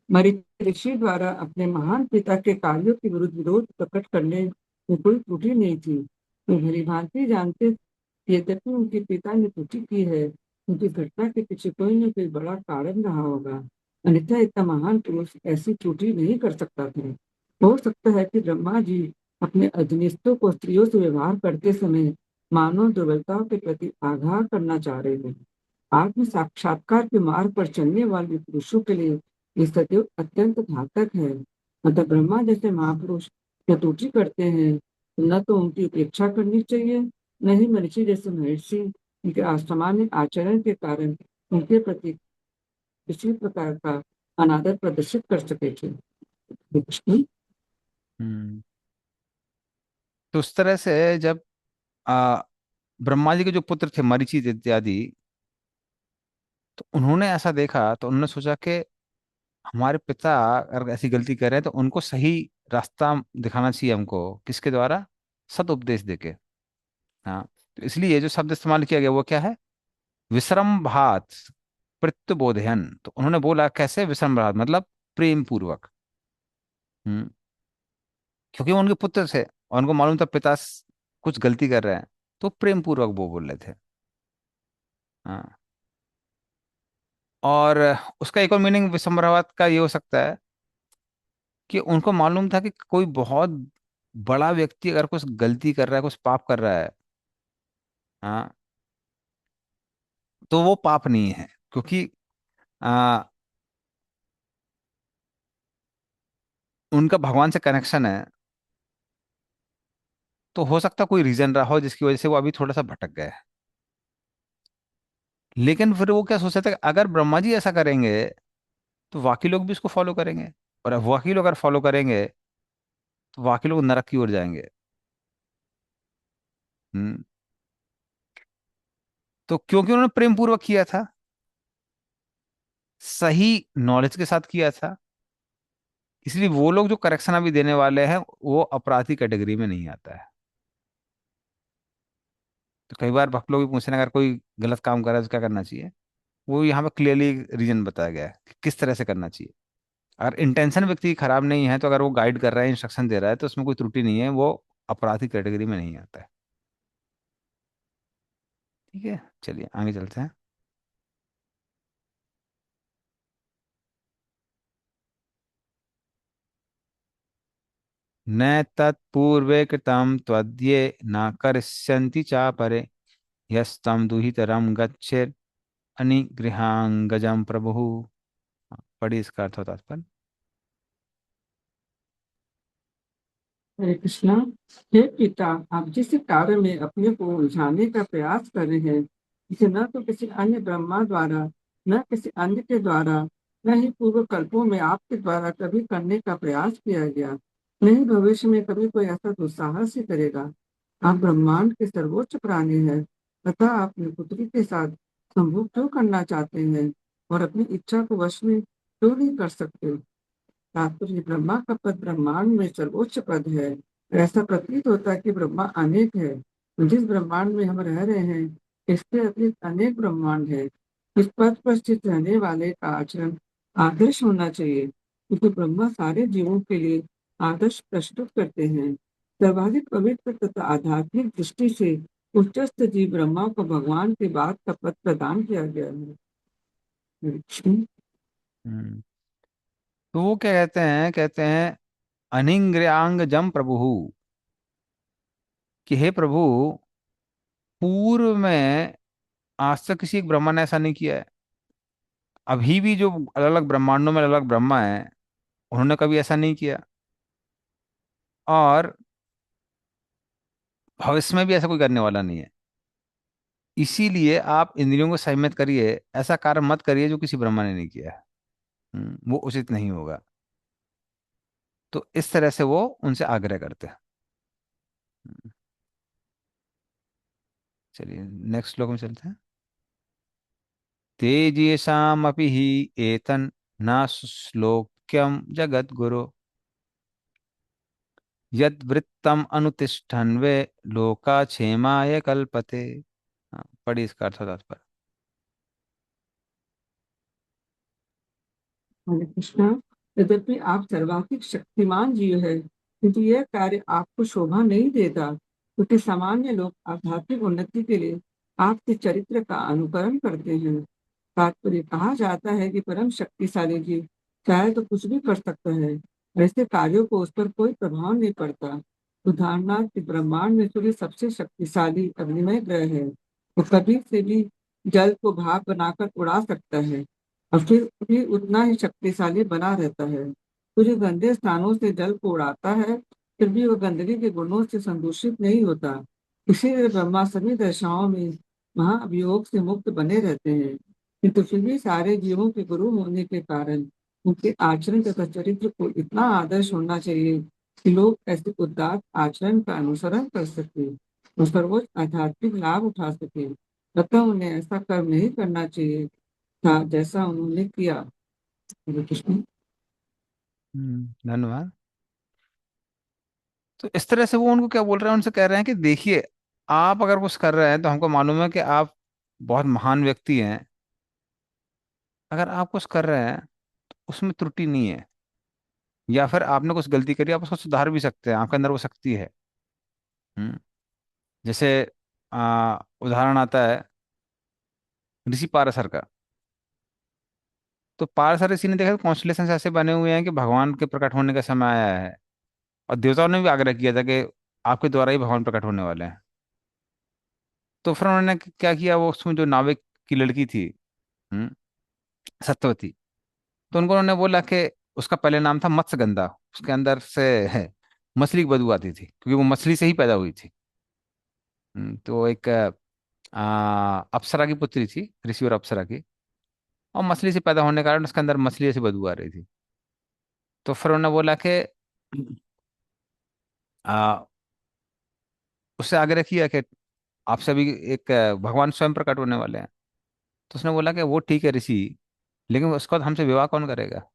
मरीचि ऋषि द्वारा अपने महान पिता के कार्यों के विरुद्ध विरोध प्रकट करने में कोई त्रुटि नहीं थी। वे भली भांति जानते थे, यद्यपि उनके पिता ने त्रुटि की है, उनकी घटना के पीछे कोई न कोई बड़ा कारण रहा होगा, अन्यथा इतना महान पुरुष ऐसी त्रुटि नहीं कर सकता था। हो सकता है कि ब्रह्मा जी अपने अधीनस्थों को स्त्रियों से व्यवहार करते समय मानव दुर्बलताओं के प्रति आगाह करना चाह रहे हैं। आत्म साक्षात्कार के मार्ग पर चलने वाले पुरुषों के लिए ये सदैव अत्यंत घातक है। अतः ब्रह्मा जैसे महापुरुष जो त्रुटि करते हैं, न तो उनकी उपेक्षा करनी चाहिए, न ही मनीषी जैसे महर्षि उनके असामान्य आचरण के कारण उनके प्रति किसी प्रकार का अनादर प्रदर्शित कर सके थे। कृष्ण। हम्म। तो उस तरह से जब आ, ब्रह्मा जी के जो पुत्र थे मरीचि इत्यादि, तो उन्होंने ऐसा देखा तो उन्होंने सोचा कि हमारे पिता अगर ऐसी गलती कर रहे हैं तो उनको सही रास्ता दिखाना चाहिए हमको, किसके द्वारा? सत उपदेश देके। हाँ। तो इसलिए जो शब्द इस्तेमाल किया गया वो क्या है? विश्रम्भात प्रत्युबोधयन। तो उन्होंने बोला कैसे विश्रम्भात, मतलब प्रेम पूर्वक। हम्म। क्योंकि वो उनके पुत्र थे और उनको मालूम था पिता कुछ गलती कर रहे हैं, तो प्रेम पूर्वक वो बोल रहे थे। हाँ। और उसका एक और मीनिंग विश्रम्भात का ये हो सकता है कि उनको मालूम था कि कोई बहुत बड़ा व्यक्ति अगर कुछ गलती कर रहा है, कुछ पाप कर रहा है, हाँ, तो वो पाप नहीं है, क्योंकि आ, उनका भगवान से कनेक्शन है। तो हो सकता कोई रीजन रहा हो जिसकी वजह से वो अभी थोड़ा सा भटक गए। लेकिन फिर वो क्या सोच रहे थे कि अगर ब्रह्मा जी ऐसा करेंगे तो बाकी लोग भी उसको फॉलो करेंगे, और अब बाकी लोग अगर फॉलो करेंगे तो बाकी लोग नरक की ओर जाएंगे। हम्म। तो क्योंकि उन्होंने प्रेम पूर्वक किया था, सही नॉलेज के साथ किया था, इसलिए वो लोग जो करेक्शन अभी देने वाले हैं वो अपराधी कैटेगरी में नहीं आता है। तो कई बार भक्त लोग भी पूछते हैं अगर कोई गलत काम कर रहा है तो क्या करना चाहिए, वो यहाँ पे क्लियरली रीजन बताया गया है कि किस तरह से करना चाहिए। अगर इंटेंशन व्यक्ति की खराब नहीं है तो अगर वो गाइड कर रहा है, इंस्ट्रक्शन दे रहा है, तो उसमें कोई त्रुटि नहीं है, वो अपराधी कैटेगरी में नहीं आता है। ठीक है, चलिए आगे चलते हैं। न तत्पूर्वे कृतं त्वद्ये न करिष्यन्ति चापरे यस्तं दुहितरं गच्छेत् अनिगृहांगजं प्रभुः। पढ़िए इसका अर्थ होता है। हरे कृष्णा। हे पिता, आप जिस कार्य में अपने को उलझाने का प्रयास कर रहे हैं, इसे न तो किसी अन्य ब्रह्मा द्वारा, न किसी अन्य के द्वारा, न ही पूर्व कल्पों में आपके द्वारा कभी करने का प्रयास किया गया, न ही भविष्य में कभी कोई ऐसा दुस्साहस ही करेगा। आप ब्रह्मांड के सर्वोच्च प्राणी हैं, तथा आप अपनी पुत्री के साथ संभोग क्यों करना चाहते हैं और अपनी इच्छा को वश में क्यों नहीं कर सकते? तात्पर्य, ब्रह्मा का पद ब्रह्मांड में सर्वोच्च पद है। ऐसा प्रतीत होता है कि ब्रह्मा अनेक है। जिस ब्रह्मांड में हम रह रहे हैं, इसके अतिरिक्त अनेक ब्रह्मांड है। इस पद पर स्थित रहने वाले का आचरण आदर्श होना चाहिए, क्योंकि ब्रह्मा सारे जीवों के लिए आदर्श प्रस्तुत करते हैं। सर्वाधिक पवित्र तथा आध्यात्मिक दृष्टि से उच्चस्थ जीव ब्रह्मा को भगवान के बाद का पद प्रदान किया गया है। हम्म। तो वो क्या कहते हैं? कहते हैं अनिंग्र्यांग जम प्रभु, कि हे प्रभु, पूर्व में आज तक किसी एक ब्रह्मा ने ऐसा नहीं किया है। अभी भी जो अलग अलग ब्रह्मांडों में अलग अलग ब्रह्मा है, उन्होंने कभी ऐसा नहीं किया, और भविष्य में भी ऐसा कोई करने वाला नहीं है। इसीलिए आप इंद्रियों को संयमित करिए, ऐसा कार्य मत करिए जो किसी ब्रह्मा ने नहीं किया है। वो उचित नहीं होगा। तो इस तरह से वो उनसे आग्रह करते हैं। हम्म, चलिए नेक्स्ट श्लोक में चलते हैं। तेजेशामपि हि एतन् न श्लोक्यं जगद्गुरु यद्वृत्तम अनुतिष्ठन्वे लोकाक्षेमाय कल्पते। हाँ, पढ़िए इसका अर्थ तात्पर्य। हरे कृष्णा। यद्यपि आप सर्वाधिक शक्तिमान जीव है, किंतु यह कार्य आपको शोभा नहीं देता, क्योंकि सामान्य लोग आध्यात्मिक उन्नति के लिए आपके चरित्र का अनुकरण करते हैं। तात्पर्य, कहा जाता है कि परम शक्तिशाली जीव चाहे तो कुछ भी कर सकता है, ऐसे कार्यों को उस पर कोई प्रभाव नहीं पड़ता। उदाहरणार्थ, ब्रह्मांड में सूर्य सबसे शक्तिशाली अग्निमय ग्रह है। वो कभी से भी जल को भाप बनाकर उड़ा सकता है और फिर भी उतना ही शक्तिशाली बना रहता है। सूर्य गंदे स्थानों से जल को उड़ाता है फिर भी वह गंदगी के गुणों से संदूषित नहीं होता। इसीलिए ब्रह्मा सभी दशाओं में महाअभियोग से मुक्त बने रहते हैं। किंतु फिर भी सारे जीवों के गुरु होने के कारण उनके आचरण तथा चरित्र को इतना आदर्श होना चाहिए कि लोग ऐसे उदात्त आचरण का अनुसरण कर सके और सर्वोच्च आध्यात्मिक लाभ उठा सके। अतः उन्हें ऐसा कर्म नहीं करना चाहिए था जैसा उन्होंने किया। हरे कृष्ण। धन्यवाद। तो इस तरह से वो उनको क्या बोल रहे हैं, उनसे कह रहे हैं कि देखिए, आप अगर कुछ कर रहे हैं तो हमको मालूम है कि आप बहुत महान व्यक्ति हैं। अगर आप कुछ कर रहे हैं तो उसमें त्रुटि नहीं है, या फिर आपने कुछ गलती करी, आप उसको सुधार भी सकते हैं, आपके अंदर वो शक्ति है। हम्म जैसे उदाहरण आता है ऋषि पाराशर का। तो पाराशर ऋषि ने देखा कॉन्स्टलेशन ऐसे बने हुए हैं कि भगवान के प्रकट होने का समय आया है, और देवताओं ने भी आग्रह किया था कि आपके द्वारा ही भगवान प्रकट होने वाले हैं। तो फिर उन्होंने क्या किया, वो उसमें जो नाविक की लड़की थी, हम्म, सत्यवती, तो उनको उन्होंने बोला कि उसका पहले नाम था मत्स्यगंधा, उसके अंदर से है मछली की बदबू आती थी, क्योंकि वो मछली से ही पैदा हुई थी। तो एक अप्सरा की पुत्री थी, ऋषि और अप्सरा की, और मछली से पैदा होने के कारण उसके अंदर मछली ऐसी बदबू आ रही थी। तो फिर उन्होंने बोला कि आ, उससे आग्रह किया कि आपसे अभी एक भगवान स्वयं प्रकट होने वाले हैं। तो उसने बोला कि वो ठीक है ऋषि, लेकिन उसके बाद हमसे विवाह कौन करेगा। तो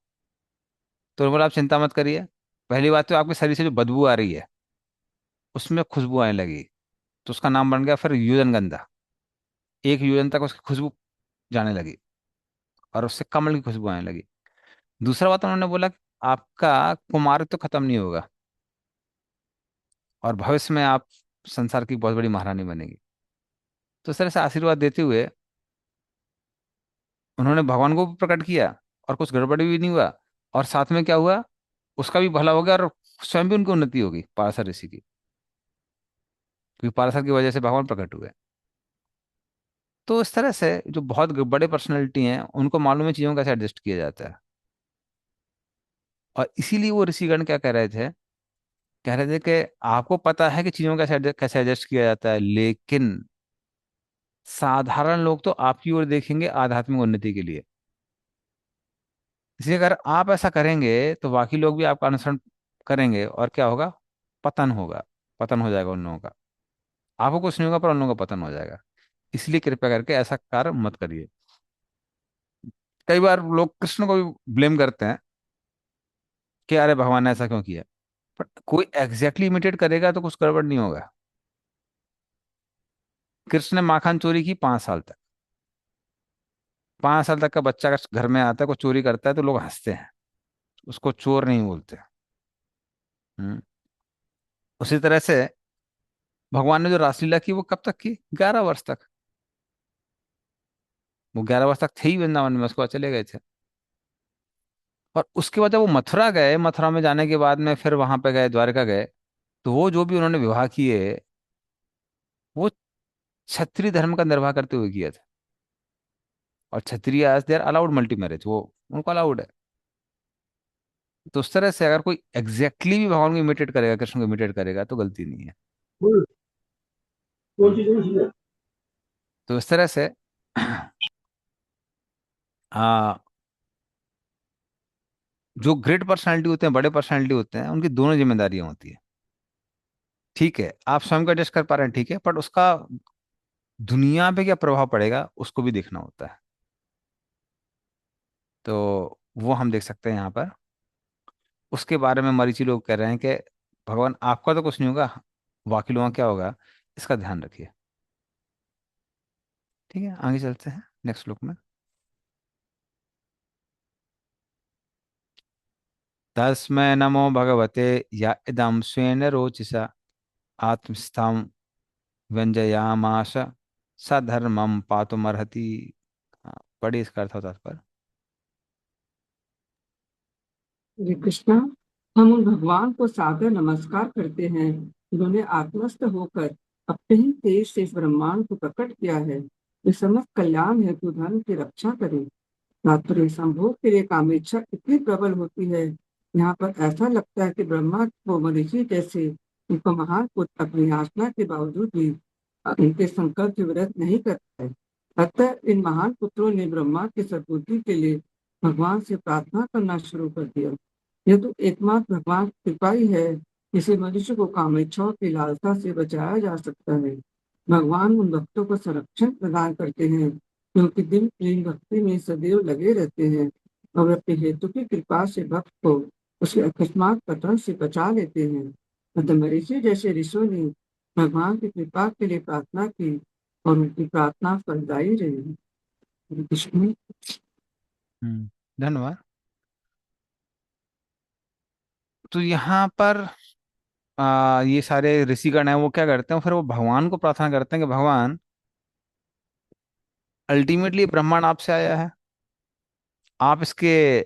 उन्होंने बोला आप चिंता मत करिए, पहली बात तो आपके शरीर से जो बदबू आ रही है उसमें खुशबू आने लगी, तो उसका नाम बन गया फिर यूजन गंधा। एक यूजन तक उसकी खुशबू जाने लगी, और उससे कमल की खुशबू आने लगी। दूसरा बात उन्होंने बोला कि आपका कुमार तो खत्म नहीं होगा, और भविष्य में आप संसार की बहुत बड़ी महारानी बनेगी। तो इस तरह से आशीर्वाद देते हुए उन्होंने भगवान को भी प्रकट किया, और कुछ गड़बड़ी भी नहीं हुआ, और साथ में क्या हुआ, उसका भी भला हो गया, और स्वयं भी उनकी उन्नति होगी पाराशर ऋषि की, क्योंकि पाराशर की वजह से भगवान प्रकट हुए। तो इस तरह से जो बहुत बड़े पर्सनैलिटी हैं उनको मालूम है चीज़ों को कैसे एडजस्ट किया जाता है। और इसीलिए वो ऋषिगण क्या कह रहे थे, कह रहे थे कि आपको पता है कि चीज़ों को कैसे एडजस्ट किया जाता है, लेकिन साधारण लोग तो आपकी ओर देखेंगे आध्यात्मिक उन्नति के लिए। इसलिए अगर आप ऐसा करेंगे तो बाकी लोग भी आपका अनुसरण करेंगे, और क्या होगा, पतन होगा, पतन हो जाएगा उन लोगों का। आपको कुछ नहीं होगा पर उन लोगों का पतन हो जाएगा। इसलिए कृपया करके ऐसा कार्य मत करिए। कई बार लोग कृष्ण को भी ब्लेम करते हैं कि अरे भगवान ने ऐसा क्यों किया, पर कोई एग्जैक्टली इमिटेट करेगा तो कुछ गड़बड़ नहीं होगा। कृष्ण ने माखन चोरी की 5 साल तक। 5 साल तक का बच्चा अगर घर में आता है, कोई चोरी करता है, तो लोग हंसते हैं, उसको चोर नहीं बोलते। हम्म उसी तरह से भगवान ने जो रासलीला की वो कब तक की, 11 वर्ष तक। वो 11 वर्ष तक थे ही वृंदावन में, उसको चले गए थे। और उसके बाद जब वो मथुरा गए, मथुरा में जाने के बाद में फिर वहां पे गए, द्वारका गए, तो वो जो भी उन्होंने विवाह किए, वो क्षत्रिय धर्म का निर्वाह करते हुए किया था। और Kshatriya they are allowed multi marriage, वो उनको अलाउड है। तो उस तरह से अगर कोई एग्जैक्टली भी भगवान को इमिटेट करेगा, कृष्ण को इमिटेट करेगा, तो गलती नहीं है। तो इस तरह से आ, जो ग्रेट पर्सनालिटी होते हैं, बड़े पर्सनालिटी होते हैं, उनकी दोनों जिम्मेदारियां होती है। ठीक है, आप स्वयं को एडजस्ट कर पा रहे हैं, ठीक है, बट उसका दुनिया पे क्या प्रभाव पड़ेगा उसको भी देखना होता है। तो वो हम देख सकते हैं यहाँ पर। उसके बारे में मरीचि लोग कह रहे हैं कि भगवान आपका तो कुछ नहीं होगा, बाकी लोगों का क्या होगा, इसका ध्यान रखिए। ठीक है, आगे चलते हैं नेक्स्ट श्लोक में। तस्मै नमो भगवते या इदं स्वेन रोचिसा आत्मस्थं व्यंजयामाश सधर्मं पातुमर्हति। हाँ, पढ़िए इसका अर्थ होता है पर। हरे कृष्णा। हम उन भगवान को सादर नमस्कार करते हैं जिन्होंने आत्मस्थ होकर अपने ही तेज से इस ब्रह्मांड को प्रकट किया है। वे समस्त कल्याण हेतु धर्म की रक्षा करे। तात्पर्य संभोग के लिए कामेच्छा इतनी प्रबल होती है यहाँ पर ऐसा लगता है कि ब्रह्मा को मरीचि जैसे उनका महान पुत्र अपनी याचना के बावजूद भी उनके संकल्प से विरत नहीं करता है। अतः इन महान पुत्रों ने ब्रह्मा की सद्बुद्धि के लिए भगवान से प्रार्थना करना शुरू कर दिया। यह तो एकमात्र भगवान की कृपा ही है जिसे मनुष्य को कामेच्छाओं की लालसा से बचाया जा सकता है। भगवान उन भक्तों को संरक्षण प्रदान करते हैं क्योंकि दिल प्रेम भक्ति में सदैव लगे रहते हैं और अपने हेतु की कृपा से भक्त को उसके अकस्मात पतन से बचा लेते हैं। अतः मरीचि जैसे ऋषियों ने भगवान की कृपा के लिए प्रार्थना की और उनकी प्रार्थना फलदायी रही। हरे कृष्ण। धन्यवाद। तो यहाँ पर ये सारे ऋषिगण हैं, वो क्या करते हैं, फिर वो भगवान को प्रार्थना करते हैं कि भगवान, अल्टीमेटली ब्रह्मांड आपसे आया है, आप इसके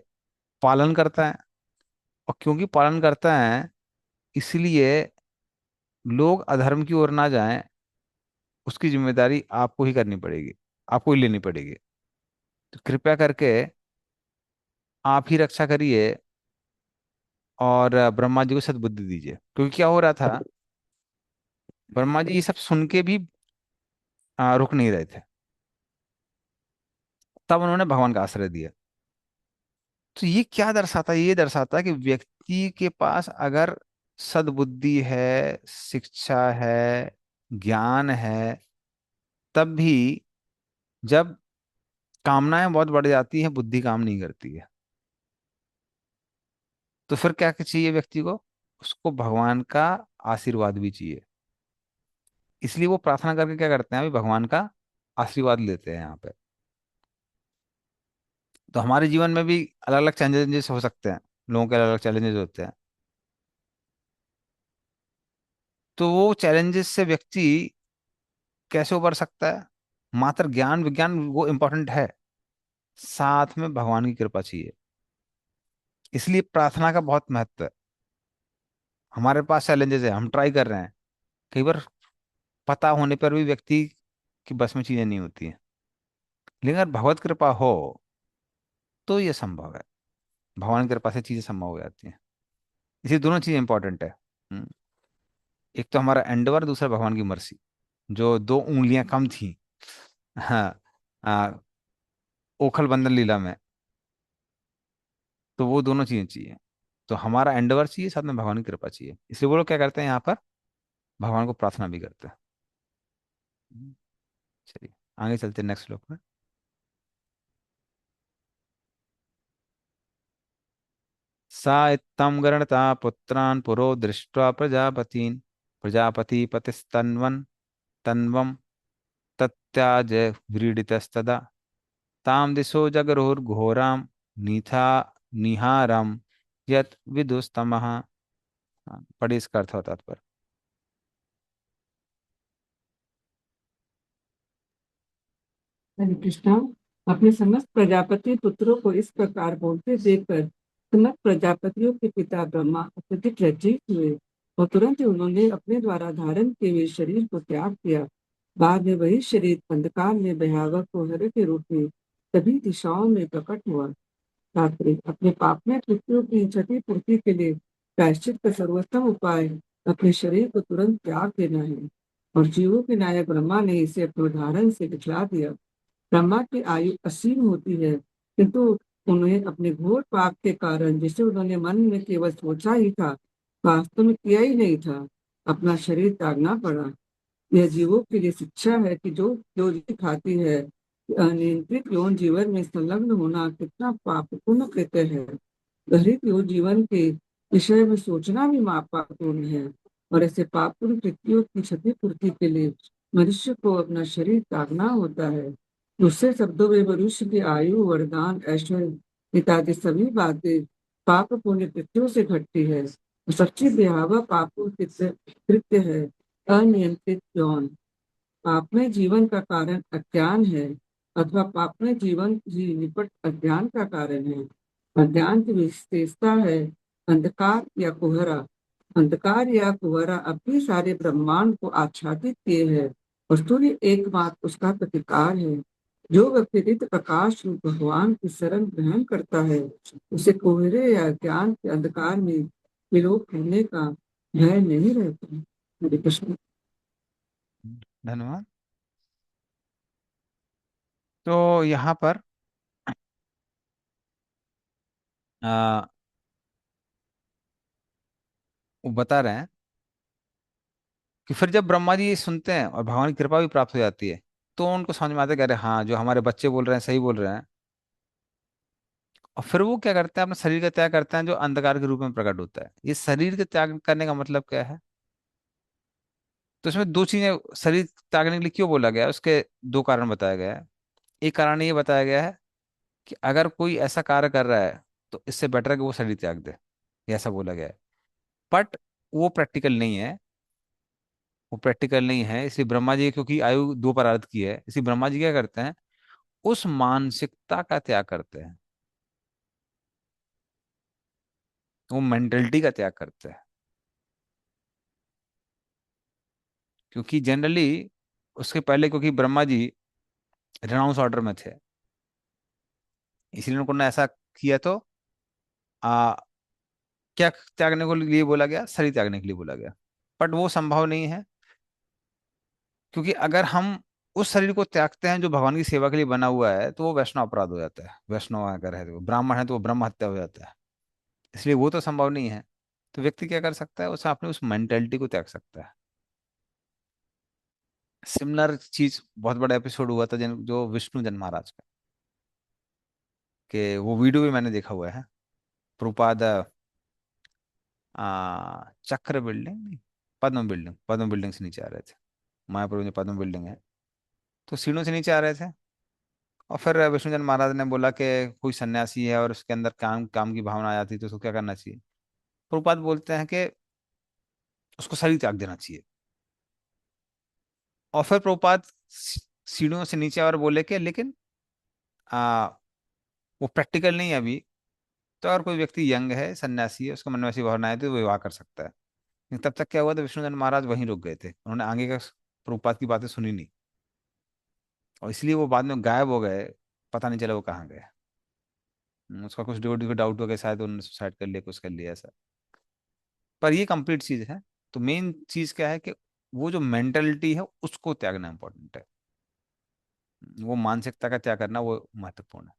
पालन करता है, और क्योंकि पालन करता है इसलिए लोग अधर्म की ओर ना जाएं, उसकी जिम्मेदारी आपको ही करनी पड़ेगी, आपको ही लेनी पड़ेगी। तो कृपया करके आप ही रक्षा करिए और ब्रह्मा जी को सद्बुद्धि दीजिए। क्योंकि क्या हो रहा था, ब्रह्मा जी ये सब सुन के भी रुक नहीं रहे थे, तब उन्होंने भगवान का आश्रय दिया। तो ये क्या दर्शाता है, ये दर्शाता है कि व्यक्ति के पास अगर सद्बुद्धि है, शिक्षा है, ज्ञान है, तब भी जब कामनाएं बहुत बढ़ जाती हैं, बुद्धि काम नहीं करती है, तो फिर क्या चाहिए व्यक्ति को, उसको भगवान का आशीर्वाद भी चाहिए। इसलिए वो प्रार्थना करके क्या करते हैं, अभी भगवान का आशीर्वाद लेते हैं यहाँ पे। तो हमारे जीवन में भी अलग अलग चैलेंजेस हो सकते हैं, लोगों के अलग अलग चैलेंजेस होते हैं। तो वो चैलेंजेस से व्यक्ति कैसे उबर सकता है, मात्र ज्ञान विज्ञान वो इम्पोर्टेंट है, साथ में भगवान की कृपा चाहिए। इसलिए प्रार्थना का बहुत महत्व है। हमारे पास चैलेंजेस है, हम ट्राई कर रहे हैं, कई बार पता होने पर भी व्यक्ति की बस में चीजें नहीं होती हैं, लेकिन अगर भगवत कृपा हो तो ये संभव है, भगवान की कृपा से चीजें संभव हो जाती हैं। इसी दोनों चीजें इंपॉर्टेंट है। हम्म, एक तो हमारा एंडवर, दूसरा भगवान की मर्सी, जो 2 उंगलियां कम थी, हाँ, आ, ओखल बंदर लीला में, तो वो दोनों चीजें चाहिए। तो हमारा एंडवर चाहिए, साथ में भगवान की कृपा चाहिए। इसलिए वो लोग क्या करते हैं, यहाँ पर भगवान को प्रार्थना भी करते हैं। हम्म, चलिए आगे चलते हैं नेक्स्ट श्लोक में। सा इत्थं गणता पुत्रान् पुरो दृष्ट्वा प्रजापतीन् प्रजापतिपतिस्तन्वन् तन्वं तत्याज व्रीडितस्तदा तां दिशो जगरुर्घोरां नीथा निहारं यत् विदुस्तमः। पढ़िए इसका अर्थ होता पर। हरे कृष्णा। अपने समस्त प्रजापति पुत्रों को इस प्रकार बोलते देखकर समस्त प्रजापतियों के पिता ब्रह्मा अत्यधिक लज्जित हुए और तुरंत ही उन्होंने अपने द्वारा धारण किए हुए शरीर को त्याग किया। बाद में वही शरीर अंधकार में भयावह कोहरे के रूप में सभी दिशाओं में प्रकट हुआ। तात्पर्य, अपने पाप में मृत्यु की क्षतिपूर्ति के लिए प्रायश्चित का सर्वोत्तम उपाय अपने शरीर को तुरंत त्याग देना है, और जीवों के नायक ब्रह्मा ने इसे अपने उदाहरण से दिखला दिया। ब्रह्मा की आयु असीम होती है, किंतु उन्हें अपने घोर पाप के कारण, जिसे उन्होंने मन में केवल सोचा ही था, वास्तव में किया ही नहीं था, अपना शरीर त्यागना पड़ा। यह जीवों के लिए शिक्षा है कि जो जो दिखाती है कि अनियंत्रित यौन जीवन में संलग्न होना कितना पापपूर्ण कृत्य है। गहरी यौन जीवन के विषय में सोचना भी पापपूर्ण है, और ऐसे पापपूर्ण कृत्यों की क्षतिपूर्ति के लिए मनुष्य को अपना शरीर त्यागना होता है। दूसरे शब्दों में मनुष्य की आयु, वरदान, ऐश्वर्य इत्यादि सभी बातें पाप पुण्य कृत्यों से घटती है, और सबसे भयावह पापपूर्ण कृत्य है अनियंत्रित यौन। पापमय जीवन का कारण अज्ञान है, अथवा पापमय जीवन ही निपट अज्ञान का कारण है। अज्ञान की विशेषता है अंधकार या कुहरा। अंधकार या कुहरा अपने सारे ब्रह्मांड को आच्छादित किए है, और सूर्य एकमात्र उसका प्रतिकार है। जो व्यक्ति नित्य प्रकाश रूप भगवान की शरण ग्रहण करता है, उसे कोहरे या ज्ञान के अंधकार में विलोप होने का भय नहीं रहता। हरे कृष्ण। धन्यवाद। तो यहाँ पर आ, वो बता रहे हैं कि फिर जब ब्रह्मा जी ये सुनते हैं और भगवान की कृपा भी प्राप्त हो जाती है, तो उनको समझ में आता है कि अरे हाँ, जो हमारे बच्चे बोल रहे हैं सही बोल रहे हैं। और फिर वो क्या करते हैं, अपने शरीर का त्याग करते हैं, जो अंधकार के रूप में प्रकट होता है। ये शरीर के त्याग करने का मतलब क्या है? तो इसमें दो चीजें, शरीर त्यागने के लिए क्यों बोला गया है, उसके दो कारण बताया गया है। एक कारण ये बताया गया है कि अगर कोई ऐसा कार्य कर रहा है तो इससे बेटर है कि वो शरीर त्याग दे, ये ऐसा बोला गया है। बट वो प्रैक्टिकल नहीं है, वो प्रैक्टिकल नहीं है। इसलिए ब्रह्मा जी, क्योंकि आयु दो परार्थ की है, इसलिए ब्रह्मा जी क्या करते हैं, उस मानसिकता का त्याग करते हैं, वो मेंटलिटी का त्याग करते हैं। क्योंकि जनरली उसके पहले, क्योंकि ब्रह्मा जी रेनाउंस ऑर्डर में थे, इसलिए उन्होंने ऐसा किया। तो आ, क्या त्यागने को लिए बोला गया? शरीर त्यागने के लिए बोला गया। बट वो संभव नहीं है, क्योंकि अगर हम उस शरीर को त्यागते हैं जो भगवान की सेवा के लिए बना हुआ है, तो वो वैष्णव अपराध हो जाता है। वैष्णव अगर है तो, ब्राह्मण है तो वो ब्रह्म हत्या हो जाता है। इसलिए वो तो संभव नहीं है। तो व्यक्ति क्या कर सकता है, उसे अपने उस मेंटेलिटी को त्याग सकता है। सिमिलर चीज, बहुत बड़ा एपिसोड हुआ था जो विष्णु जन महाराज का, कि वो वीडियो भी मैंने देखा हुआ है। प्रभुपाद चक्र बिल्डिंग नहीं, पद्म बिल्डिंग से नीचे आ रहे थे। मायापुर में जो पद्म बिल्डिंग है, तो सीढ़ियों से नीचे आ रहे थे। और फिर विष्णुचंद महाराज ने बोला कि कोई सन्यासी है और उसके अंदर काम काम की भावना आ जाती है, तो उसको क्या करना चाहिए? प्रभुपाद बोलते हैं कि उसको शरीर त्याग देना चाहिए। और फिर प्रभुपाद सीढ़ियों से नीचे और बोले कि लेकिन आ, वो प्रैक्टिकल नहीं है अभी। तो अगर कोई व्यक्ति यंग है, सन्यासी है, उसका मन में ऐसी भावना है, तो वो विवाह कर सकता है। लेकिन तब तक क्या हुआ था, विष्णुचंद महाराज वहीं रुक गए थे, उन्होंने आगे का प्रभुपाद की बातें सुनी नहीं। और इसलिए वो बाद में गायब हो गए, पता नहीं चला वो कहाँ गए। उसका कुछ डिवोटी को डाउट हो गया, शायद उन्होंने सुसाइड कर लिया, कुछ कर लिया ऐसा। पर ये कंप्लीट चीज है। तो मेन चीज क्या है कि वो जो मेंटेलिटी है उसको त्यागना इंपॉर्टेंट है। वो मानसिकता का त्याग करना वो महत्वपूर्ण है।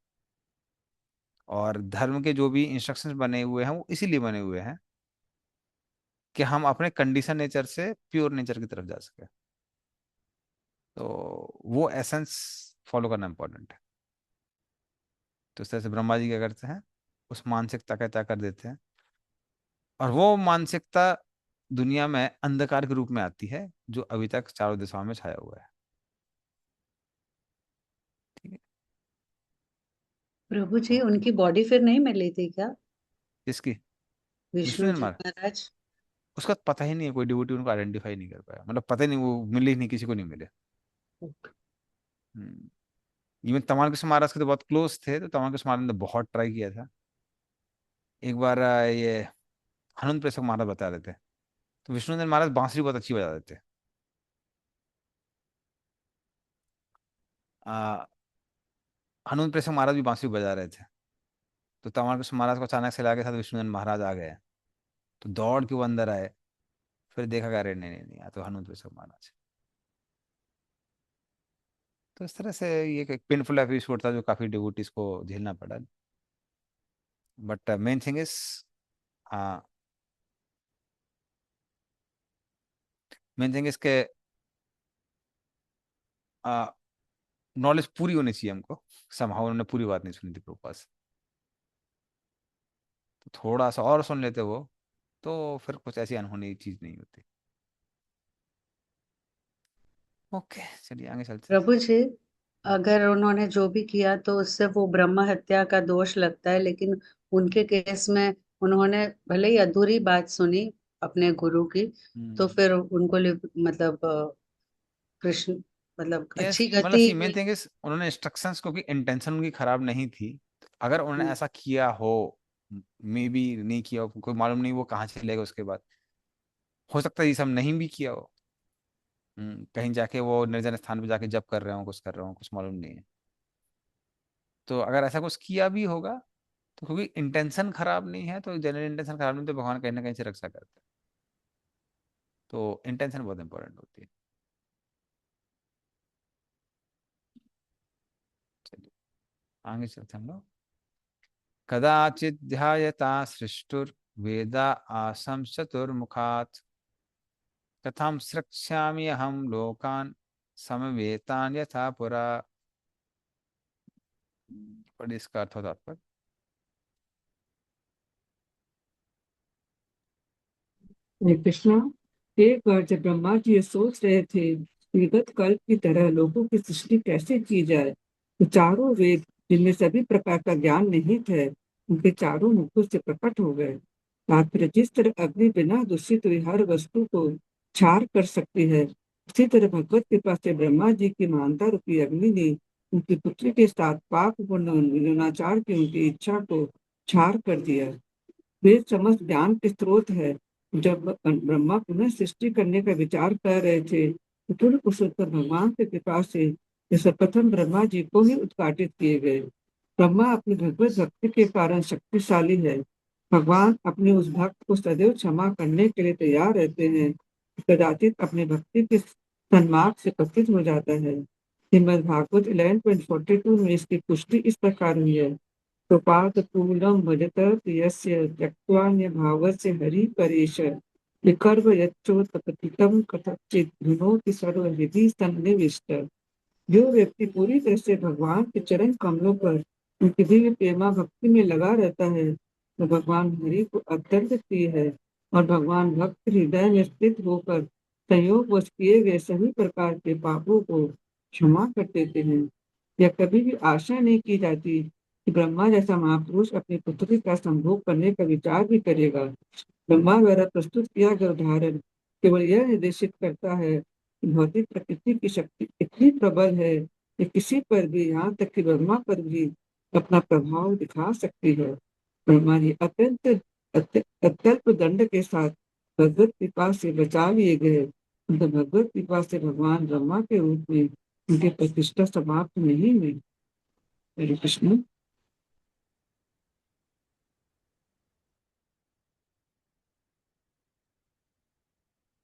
और धर्म के जो भी इंस्ट्रक्शंस बने हुए हैं, वो इसीलिए बने हुए हैं कि हम अपने कंडीशन नेचर से प्योर नेचर की तरफ जा सके। तो वो एसेंस फॉलो करना इंपॉर्टेंट है। तो इस तरह से ब्रह्मा जी क्या करते हैं, उस मानसिकता का त्याग कर देते हैं। और वो मानसिकता दुनिया में अंधकार के रूप में आती है, जो अभी तक चारों दिशाओं में छाया हुआ है। ठीक है। प्रभु जी, उनकी बॉडी फिर नहीं मिली थी क्या? किसकी? विष्णु विष्णु ने जी मारा? महाराज। उसका पता ही नहीं है, कोई डिवोटी उनको आइडेंटिफाई नहीं कर पाया, मतलब पता ही नहीं, वो मिले ही नहीं, किसी को नहीं मिले। इवन तमाल कृष्ण महाराज के तो बहुत क्लोज थे, तो तमाल कृष्ण महाराज ने तो बहुत ट्राई किया था। एक बार ये हनुमंत प्रेषक महाराज बता रहे थे, तो विष्णुचंद्र महाराज बांसुरी बहुत अच्छी बजा देते। आ, हनुमंत प्रेषक महाराज भी बांसुरी बजा रहे थे। तो तमाल कृष्ण महाराज को अचानक से लगा के साथ विष्णुचंद्र महाराज आ गए। तो दौड़ के वो अंदर आए। फिर देखा कि अरे नहीं नहीं नहीं, तो हनुमंत प्रेषक महाराज। तो इस तरह से ये एक पेनफुल एपिसोड था, जो काफी डिवोटीज को झेलना पड़ा। But main thing is, main thing इसके नॉलेज पूरी होनी चाहिए हमको। समहाउ उन्होंने पूरी बात नहीं सुनी थी प्रभुपाद से। तो थोड़ा सा और सुन लेते वो, तो फिर कुछ ऐसी अनहोनी चीज नहीं होती। ओके, चलिए आगे चलते हैं। प्रभु जी, अगर उन्होंने जो भी किया तो उससे वो ब्रह्म हत्या का दोष लगता है, लेकिन उनके केस में उन्होंने भले ही अधूरी बात सुनी अपने गुरु की, तो हम्म। फिर उनको मतलब कृष्ण, मतलब यस, अच्छी मतलब गति सी मेन मिल। थिंग इज, उन्होंने इंस्ट्रक्शंस, क्योंकि इंटेंशन उनकी खराब नहीं थी। अगर उन्होंने हम्म, ऐसा किया हो, मे बी नहीं किया हो, कोई मालूम नहीं वो कहाँ चलेगा उसके बाद। हो सकता है ये सब नहीं भी किया हो। कहीं जाके वो निर्जन स्थान पे जाके जप कर रहे हो, कुछ कर रहे हो, कुछ मालूम नहीं है। तो अगर ऐसा कुछ किया भी होगा तो क्योंकि इंटेंशन खराब नहीं है, तो जनरल इंटेंशन खराब नहीं, तो भगवान कहीं ना कहीं से रक्षा करते हैं। तो इंटेंशन बहुत इंपॉर्टेंट होती है। चलिए आगे चलते हैं हम लोग। कदाचित् ध्यायता सृष्टुर्वेदा आसं चतुर्मुखात्, कथं स्रक्ष्यामि अहं लोकान् समवेतान् यथा पुरा। पर इसका अर्थ होता है। हरे कृष्णा। एक बार जब ब्रह्मा जी ये सोच रहे थे कि विगत कल्प की तरह लोगों की सृष्टि कैसे की जाए, तो चारों वेद, जिनमें सभी प्रकार का ज्ञान निहित है, उनके चारों मुखों से प्रकट हो गए। तात्पर्य, जिस तरह अग्नि बिना दूषित हुई हर वस्तु को क्षार कर सकती है, उसी तरह भगवत कृपा से ब्रह्मा जी की महानता रूपी अग्नि ने उनकी पुत्री के साथ पाप पूर्ण मिलनाचार की उनकी इच्छा को क्षार कर दिया। वे समस्त ज्ञान के स्रोत है। जब ब्रह्मा पुनः सृष्टि करने का विचार कर रहे थे, तो पूर्ण पुरुषोत्तम भगवान की कृपा से ये सर्वप्रथम ब्रह्मा जी को ही उद्घाटित किए गए। ब्रह्मा अपनी भगवत भक्ति के कारण शक्तिशाली है। भगवान अपने उस भक्त को सदैव क्षमा करने के लिए तैयार रहते हैं, कदाचित अपने भक्ति के सन्मार्ग से पतित हो जाता है। श्रीमद् भागवत 11.42 में इसकी पुष्टि इस प्रकार हुई है। कृपातपूर्णं भजत प्रियस्य त्यक्त्वान्यभावस्य हरिपरेश, विकर्म यच्चोत्पतितं कथंचित् धुनोति सर्वहृदि सन्निविष्ट। जो व्यक्ति पूरी तरह से भगवान के चरण कमलों पर उनकी दिव्य प्रेमा भक्ति में लगा रहता है, तो भगवान हरि को अत्यंत प्रिय है, और भगवान भक्त हृदय में स्थित होकर संयोगवश किए गए सभी प्रकार के पापों को क्षमा कर देते हैं। यह कभी भी आशा नहीं की जाती कि ब्रह्मा जैसा महापुरुष अपनी पुत्री का संभोग करने का विचार भी करेगा। ब्रह्मा द्वारा प्रस्तुत किया गया उदाहरण केवल यह निर्देशित करता है कि भौतिक प्रकृति की शक्ति इतनी प्रबल है कि किसी पर भी, यहाँ तक कि ब्रह्मा पर भी, अपना प्रभाव दिखा सकती है। ब्रह्मा जी अत्यल्प दंड के साथ भगवत कृपा से बचा लिए गए, किंतु भगवत कृपा से भगवान ब्रह्मा के रूप में उनकी प्रतिष्ठा समाप्त नहीं हुई। हरे कृष्ण।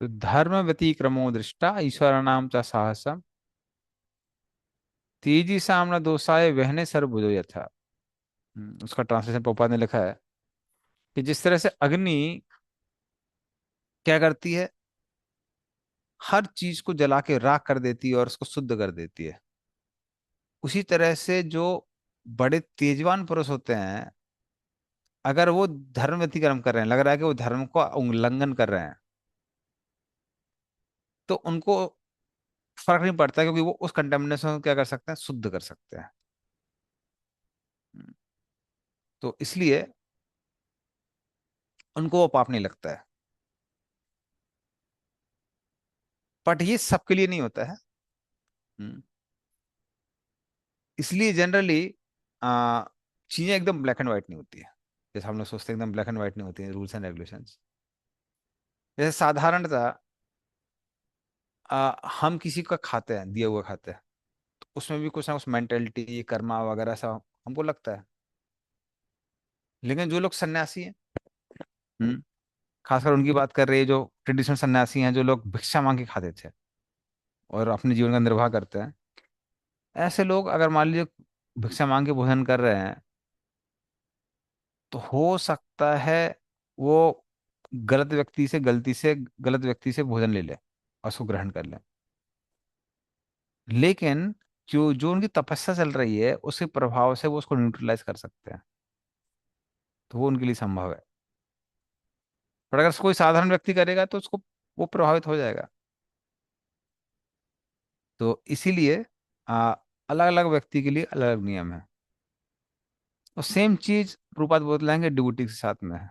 तो धर्म व्यतिक्रमो दृष्टा ईश्वर नाम च साहसम, तेजी सामना दोषाय वहने सर्वभुजो यथा। उसका ट्रांसलेशन पोपा ने लिखा है कि जिस तरह से अग्नि क्या करती है, हर चीज को जला के राख कर देती है और उसको शुद्ध कर देती है, उसी तरह से जो बड़े तेजवान पुरुष होते हैं, अगर वो धर्म व्यतिक्रम कर रहे हैं, लग रहा है कि वो धर्म को उल्लंघन कर रहे हैं, तो उनको फर्क नहीं पड़ता, क्योंकि वो उस कंटेमिनेशन को क्या कर सकते हैं, शुद्ध कर सकते हैं। हम्म, तो इसलिए उनको वो पाप नहीं लगता है। बट ये सबके लिए नहीं होता है। हम्म, इसलिए जनरली चीजें एकदम ब्लैक एंड व्हाइट नहीं होती है। जैसे हम लोग सोचते हैं एकदम ब्लैक एंड व्हाइट नहीं होती है रूल्स एंड रेगुलेशंस। जैसे साधारणतः हम किसी का खाते हैं, दिया हुआ खाते हैं, तो उसमें भी कुछ ना कुछ मेंटेलिटी कर्मा वगैरह सा हमको लगता है। लेकिन जो लोग सन्यासी हैं, हम्म, खासकर उनकी बात कर रही है, जो ट्रेडिशनल सन्यासी हैं, जो लोग भिक्षा मांग के खाते थे और अपने जीवन का निर्वाह करते हैं, ऐसे लोग अगर मान लीजिए भिक्षा मांग के भोजन कर रहे हैं, तो हो सकता है वो गलत व्यक्ति से, गलती से गलत व्यक्ति से भोजन ले ले और उसको ग्रहण कर ले। लेकिन जो जो उनकी तपस्या चल रही है, उसके प्रभाव से वो उसको न्यूट्रलाइज कर सकते हैं, तो वो उनके लिए संभव है। पर अगर कोई साधारण व्यक्ति करेगा तो उसको वो प्रभावित हो जाएगा। तो इसीलिए अलग अलग व्यक्ति के लिए अलग अलग नियम है। तो सेम चीज रूपात बतलाएंगे डिवोटी के साथ में है।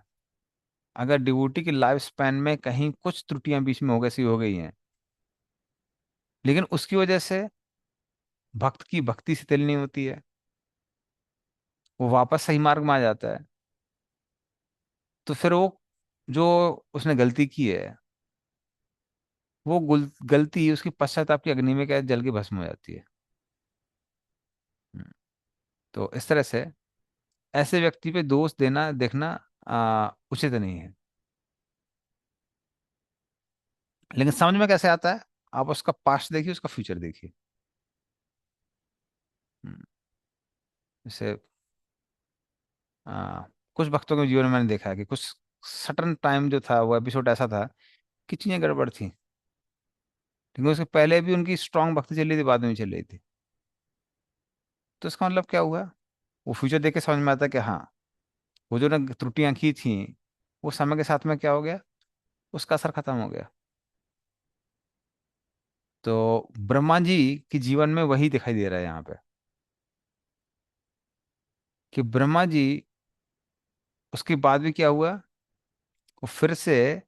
अगर डिवोटी की लाइफ स्पैन में कहीं कुछ त्रुटियां बीच में हो गई, सी हो गई हैं, लेकिन उसकी वजह से भक्त की भक्ति शिथिल नहीं होती है, वो वापस सही मार्ग में आ जाता है, तो फिर वो जो उसने गलती की है, वो गलती उसकी पश्चाताप की अग्नि में क्या है, जल के भस्म हो जाती है। हम्म, तो इस तरह से ऐसे व्यक्ति पे दोष देना देखना उचित नहीं है। लेकिन समझ में कैसे आता है? आप उसका पास्ट देखिए, उसका फ्यूचर देखिए। हम्म, जैसे कुछ भक्तों के जीवन में मैंने देखा है कि कुछ सटन टाइम जो था, वो एपिसोड ऐसा था कि चीजें गड़बड़ थी, लेकिन उसके पहले भी उनकी स्ट्रांग भक्ति चल रही थी, बाद में भी चल रही थी। तो इसका मतलब क्या हुआ? वो फ्यूचर देख के समझ में आता है कि हाँ, वो जो ना त्रुटियां की थी, वो समय के साथ में क्या हो गया, उसका असर खत्म हो गया। तो ब्रह्मा जी के जीवन में वही दिखाई दे रहा है यहाँ पे, कि ब्रह्मा जी, उसके बाद भी क्या हुआ, वो फिर से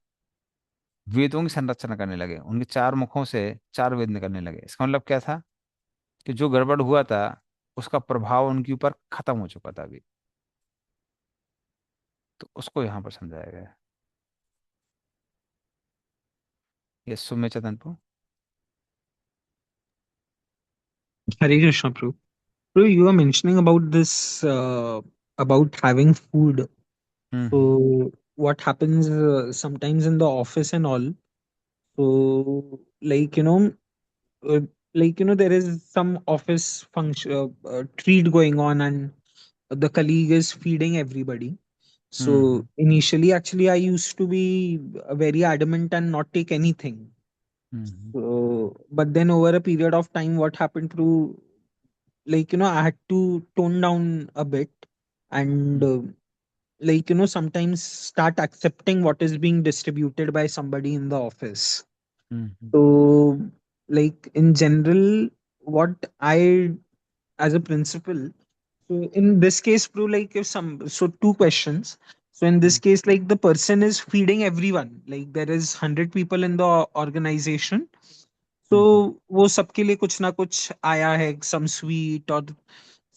वेदों की संरचना करने लगे, उनके चार मुखों से चार वेद निकलने लगे। इसका मतलब क्या था? कि जो गड़बड़ हुआ था, उसका प्रभाव उनके ऊपर खत्म हो चुका था अभी। तो उसको यहाँ पर समझाया गया है। ये सुम्य चतनपुर। Hare Krishna, Prabhu. Prabhu, you were mentioning about this, about having food. Hmm. So, what happens sometimes in the office and all? So, uh, there is some office function, treat going on, and the colleague is feeding everybody. So, hmm. initially, actually, I used to be very adamant and not take anything. Hmm. So, but then over a period of time, what happened to, I had to tone down a bit, and sometimes start accepting what is being distributed by somebody in the office. Hmm. So, in general, what I, as a principal, so in this case, Pro, like if some, so two questions. So in this hmm. case, like the person is feeding everyone, like there is 100 people in the organization. So हम्म। वो सबके लिए कुछ ना कुछ आया है, some sweet or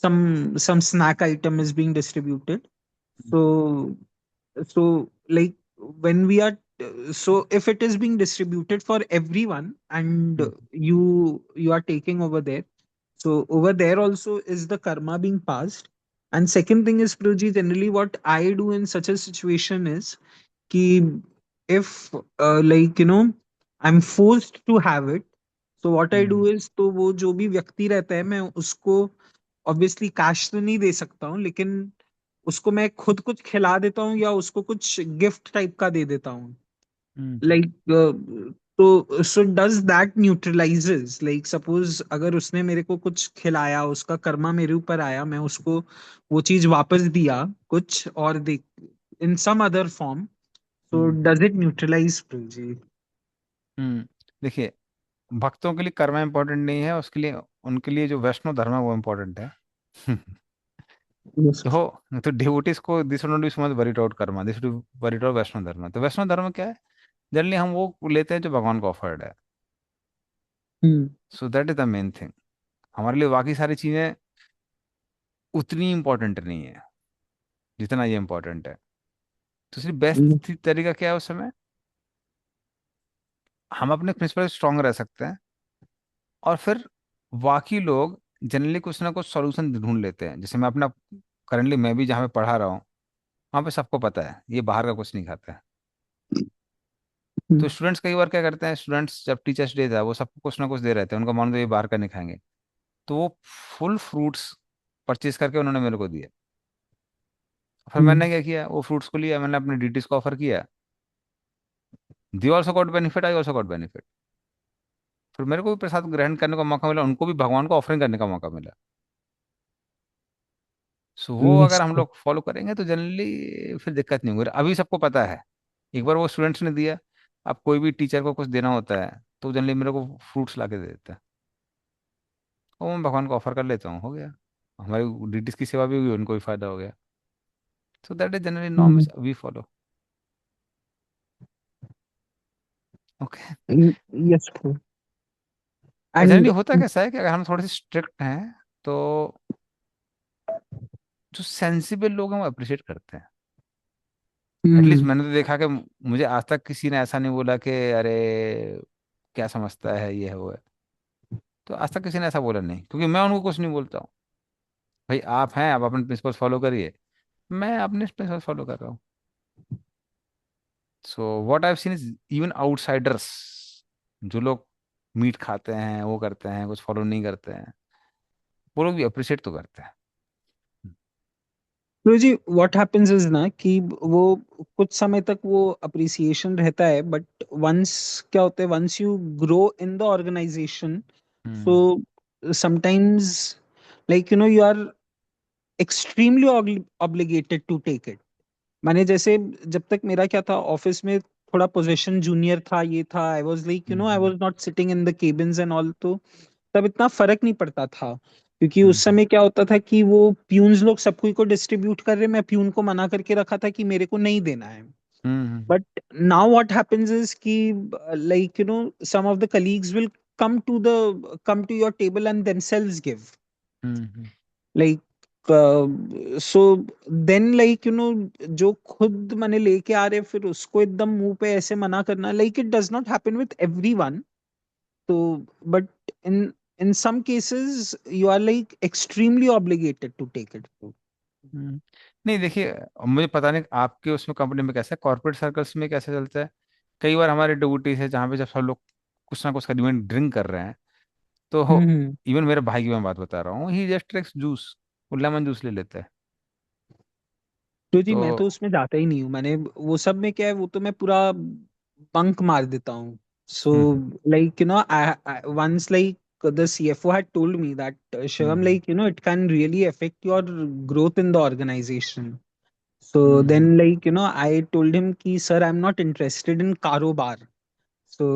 some snack item is being distributed. So like when we are, so if it is being distributed for everyone and hmm. you are taking over there, so over there also is the karma being passed. And second thing is, Prabhuji, generally what I do in such a situation is कि if I'm forced to have it, so what I do hmm. is, तो वो जो भी व्यक्ति रहता है मैं उसको ऑब्वियसली कैश तो नहीं दे सकता हूँ, लेकिन उसको मैं खुद कुछ खिला देता हूँ या उसको कुछ गिफ्ट टाइप का दे देता हूँ, हम्म। लाइक तो so does that neutralises, like suppose अगर उसने मेरे को कुछ खिलाया, उसका कर्मा मेरे ऊपर आया, मैं उसको वो चीज वापस दिया कुछ और they in some other form, so hmm. Does it neutralise जी? देखिए, भक्तों के लिए कर्म इंपॉर्टेंट नहीं है, उसके लिए, उनके लिए जो वैष्णव धर्म है वो इम्पोर्टेंट है। यस। तो डिवोटीज को this should not be so much worried out karma, this should be worried out Vaishnava dharma. तो वैष्णव धर्म क्या है? जनरली हम वो लेते हैं जो भगवान को ऑफर्ड है। Hmm. So that is the main thing. हमारे लिए बाकी सारी चीजें उतनी इंपॉर्टेंट नहीं है जितना ये इंपॉर्टेंट है। तो सिर्फ बेस्ट तरीका क्या है उस समय? हम अपने प्रिंसिपल स्ट्रांग रह सकते हैं, और फिर बाकी लोग जनरली कुछ ना कुछ सॉल्यूशन ढूंढ लेते हैं। जैसे मैं अपना, करंटली मैं भी जहाँ पे पढ़ा रहा हूँ, वहाँ पे सबको पता है ये बाहर का कुछ नहीं खाता है। तो स्टूडेंट्स कई बार क्या करते हैं, स्टूडेंट्स जब टीचर्स डे था, वो सबको कुछ ना कुछ दे रहे थे, उनका मान लो ये बाहर का नहीं खाएंगे, तो वो फुल फ्रूट्स परचेज करके उन्होंने मेरे को दिया। फिर मैंने क्या किया, वो फ्रूट्स को लिया, मैंने अपने डीटीज को ऑफर किया। They also got benefit, I also got benefit. फिर मेरे को भी प्रसाद ग्रहण करने का मौका मिला, उनको भी भगवान को ऑफरिंग करने का मौका मिला। सो वो अगर हम लोग फॉलो करेंगे तो जनरली फिर दिक्कत नहीं होगी। अभी सबको पता है, एक बार वो स्टूडेंट्स ने दिया, अब कोई भी टीचर को कुछ देना होता है तो जनरली मेरे को फ्रूट्स ला के दे देता है, वो मैं भगवान को ऑफर कर लेता हूँ, हो गया। हमारी डीटीज की सेवा भी हुई, उनको भी फायदा हो गया। So that is generally norm we follow. Okay. Yes. Generally end होता कैसा है कि अगर हम थोड़े से स्ट्रिक्ट हैं, तो जो सेंसिबल लोग हैं वो अप्रिशिएट करते हैं। एटलीस्ट मैंने तो देखा कि मुझे आज तक किसी ने ऐसा नहीं बोला कि अरे क्या समझता है, ये है वो है। तो आज तक किसी ने ऐसा बोला नहीं, क्योंकि मैं उनको कुछ नहीं बोलता हूँ। भाई आप हैं, आप अपने प्रिंसिपल फॉलो करिए, मैं अपने प्रिंसिपल फॉलो कर रहा हूँ। So what I have seen is even outsiders, जो लोग मीट खाते हैं, वो करते हैं, कुछ फॉलो नहीं करते हैं, वो लोग भी अप्रिशिएट तो करते हैं। तो जी व्हाट हैपेंस इज ना कि वो कुछ समय तक वो अप्रिसिएशन रहता है, बट वंस क्या होता है, once you grow in the organisation, so hmm sometimes like you know you are extremely obligated to take it. माने जैसे जब तक मेरा क्या था ऑफिस में, थोड़ा पोजीशन जूनियर था, ये था, I was like you know I hmm was not sitting in the cabins and all, तो तब इतना फर्क नहीं पड़ता था, क्योंकि उस हम्म समय क्या होता था कि वो प्यून्स लोग सब कोई को डिस्ट्रीब्यूट कर रहे, मैं प्यून को मना करके रखा था कि मेरे को नहीं देना है। Hmm but now what happens is कि like you know some of the colleagues will come to your table and themselves give, hmm like so then like you know जो खुद मैंने लेके आ रहे फिर उसको एकदम मुंह पे ऐसे मना करना, like it does not happen with everyone. तो but in in some cases you are like extremely obligated to take it. Hmm. नहीं देखिए, मुझे पता नहीं आपके उसमें कंपनी में कैसा है, कॉर्पोरेट सर्कल्स में कैसे चलता है। कई बार हमारे ड्यूटीज है जहाँ पे जब सब लोग कुछ ना कुछ इवेंट ड्रिंक कर रहे हैं, तो हम्म। इवन मेरे भाई की मैं बात बता रहा हूँ, ही जस्ट टेक्स जूस, वो लेमन जूस ले लेता है। तो जी तो मैं तो उसमें जाता ही नहीं हूँ, मैंने वो सब में क्या है, वो तो मैं पूरा बंक मार देता हूँ। So hmm like you know I once like the CFO had told me that Shivam, hmm like you know it can really affect your growth in the organization. So then hmm like you know I told him ki sir I'm not interested in karobar. So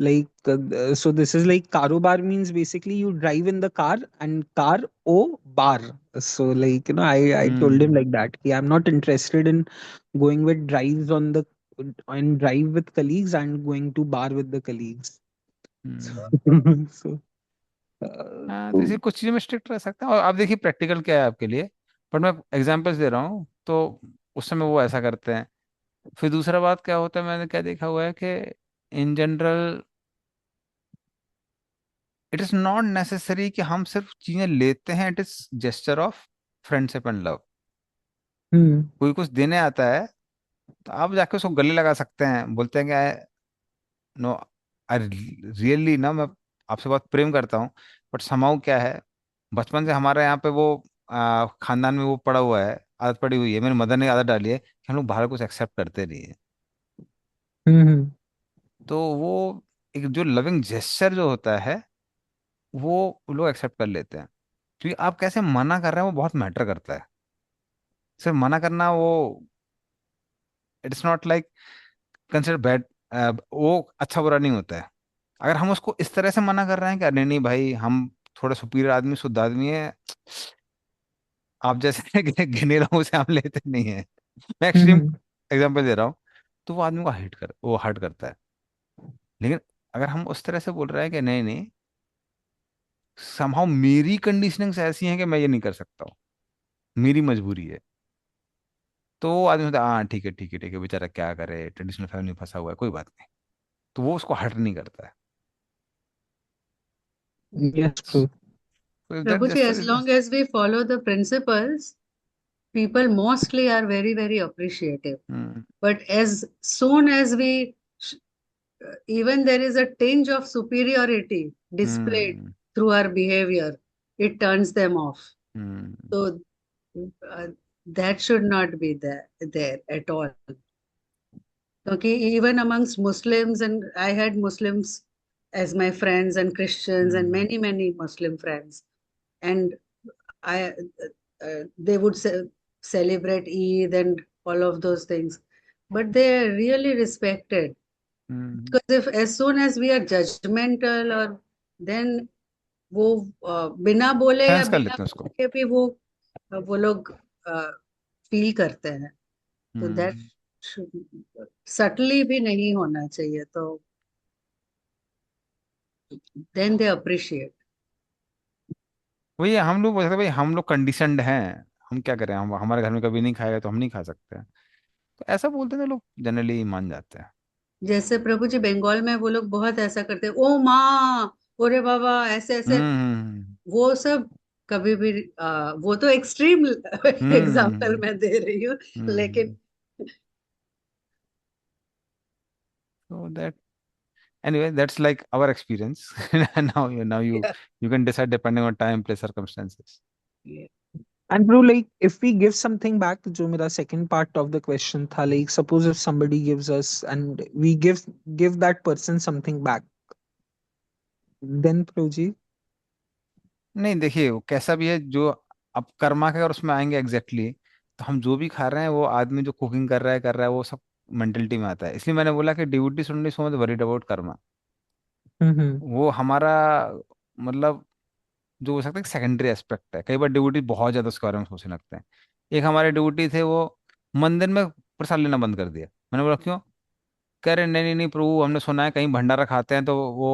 like so this is like karobar means basically you drive in the car and car o bar. So like you know I told him hmm like that कि I'm not interested in going with drives on the and drive with colleagues and going to bar with the colleagues. Hmm. So हाँ, तो इसी कुछ चीज़ों में strict रह सकते हैं। और आप देखिए प्रैक्टिकल क्या है आपके लिए, बट मैं एग्जांपल्स दे रहा हूँ, तो उस समय वो ऐसा करते हैं। फिर दूसरा बात क्या होता है, मैंने क्या देखा हुआ है कि in general it is not necessary कि हम सिर्फ चीजें लेते हैं, it is gesture of friendship and love. Hmm कोई कुछ देने आता है तो आप जाके उसको गले लगा सकते हैं, बोलते हैं कि नो आई रियली ना, मैं आपसे बहुत प्रेम करता हूँ, बट समाउ क्या है, बचपन से हमारे यहाँ पे वो खानदान में वो पड़ा हुआ है, आदत पड़ी हुई है, मेरी मदर ने आदत डाली है कि हम लोग बाहर कुछ एक्सेप्ट करते नहीं है। हम्म तो वो एक जो लविंग जेस्चर जो होता है, वो लोग एक्सेप्ट कर लेते हैं। क्योंकि आप कैसे मना कर रहे हैं वो बहुत मैटर करता है। सिर्फ मना करना वो, it's not like consider bad, वो अच्छा बुरा नहीं होता है। अगर हम उसको इस तरह से मना कर रहे हैं कि नहीं नहीं भाई, हम थोड़े सुपीरियर आदमी, शुद्ध आदमी है, आप जैसे गिने लोगों से हम लेते नहीं है, मैं एक्सट्रीम हम्म एग्जांपल दे रहा हूँ, तो वो आदमी को वो हर्ट करता है। लेकिन अगर हम उस तरह से बोल रहे हैं कि नहीं नहीं, समहाउ मेरी कंडीशनिंग्स ऐसी हैं कि मैं ये नहीं कर सकता हूँ, मेरी मजबूरी है, तो वो आदमी होता है हाँ ठीक है ठीक है ठीक है, बेचारा क्या करे, ट्रेडिशनल फैमिली में फंसा हुआ है, कोई बात नहीं। तो वो उसको हर्ट नहीं करता है। yes true. तो that Prabhuji, just as long as we follow the principles, people mostly are very, very appreciative. Hmm But as soon as even there is a tinge of superiority displayed hmm through our behavior, it turns them off. Hmm So uh, that should not be there at all. Okay, even amongst Muslims, and I had Muslims as my friends and Christians and hmm many, many Muslim friends. And I, they would celebrate Eid and all of those things. But they are really respected. Hmm. Because if as soon as we are judgmental or then वो बिना बोले या sense कर बिना लेते हैं उसको। पूछे भी वो लोग फील करते हैं। तो दैट हम्म। सटली भी नहीं होना चाहिए, तो देन दे अप्रिशिएट। वही है, हम लोग बोल सकते हैं भाई हम लोग कंडीशनड हैं, हम क्या करें, हम हमारे घर में कभी नहीं खाएगा तो हम नहीं खा सकते हैं। तो ऐसा बोलते हैं तो लोग जनरली मान जाते हैं। जैसे प्रभु जी बंगाल में वो लोग बहुत ऐसा करते हैं, ओ माँ, ओरे बाबा, ऐसे ऐसे हम्म वो सब कभी भी वो तो एक्सट्रीम एग्जाम्पल हम्म मैं दे रही हूँ, लेकिन so that anyway, that's like our experience. Now you can decide depending on time, place, circumstances. And bro, like if we give something back, जो मेरा second part of the question था, like suppose if somebody gives us and we give that person something back, then bro जी. नहीं देखिए, वो कैसा भी है, जो अब कर्मा के अगर उसमें आएंगे एग्जैक्टली तो हम जो भी खा रहे हैं वो आदमी जो कुकिंग कर रहा है वो सब मेंटेलिटी में आता है। इसलिए मैंने बोला कि devotee should not so much worried about karma. Hmm. वो हमारा मतलब जो हो सकता है सेकेंडरी एस्पेक्ट है। कई बार डिवोटी बहुत ज्यादा उसके बारे में सोचने लगते हैं। एक हमारे डिवोटी थे, वो मंदिर में प्रसाद लेना बंद कर दिया। मैंने बोला क्यों? कह रहे नहीं नहीं नहीं प्रभु, हमने सुना है कहीं भंडारा खाते हैं तो वो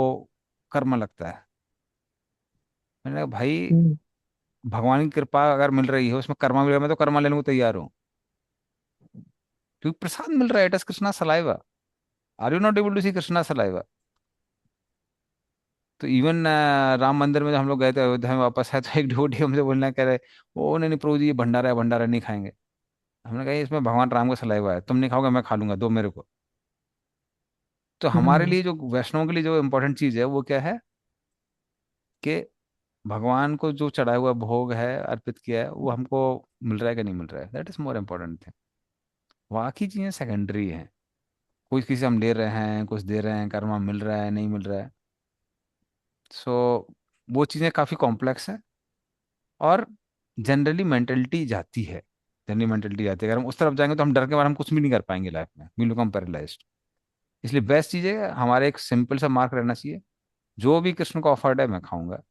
कर्म लगता है। मैंने कहा भाई, हम्म. भगवान की कृपा अगर मिल रही है उसमें कर्मा मिलेगा, मैं तो कर्मा लेने को तैयार हूँ, क्योंकि प्रसाद मिल रहा है। It is Krishna saliva. Are you not able to see Krishna saliva? तो इवन राम मंदिर में जब हम लोग गए थे अयोध्या में वापस आए तो एक डिवोटी हमसे बोलना कह रहे, ओ नहीं नहीं प्रभु जी, ये भंडारा नहीं खाएंगे। हमने कहा, "ये इसमें भगवान राम का सलाइवा है, तुम नहीं खाओगे मैं खा लूंगा, दो मेरे को।" तो हमारे हम्म. लिए जो वैष्णव के लिए जो इम्पोर्टेंट चीज है वो क्या है कि भगवान को जो चढ़ाया हुआ भोग है, अर्पित किया है, वो हमको मिल रहा है कि नहीं मिल रहा है, that is more important thing. बाकी चीजें सेकेंडरी हैं। कुछ किसी से हम ले रहे हैं, कुछ दे रहे हैं, कर्मा मिल रहा है नहीं मिल रहा है। सो वो चीजें काफी कॉम्प्लेक्स हैं। और जनरली मेंटेलिटी जाती है। जनरली मेंटेलिटी जाती है, अगर हम उस तरफ जाएंगे तो हम डर के मारे हम कुछ भी नहीं कर पाएंगे लाइफ में, वी बिकम पैरालाइज्ड। इसलिए बेस्ट चीज है हमारे एक सिंपल सा मार्क रहना चाहिए, जो भी कृष्ण को ऑफर्ड है मैं खाऊंगा,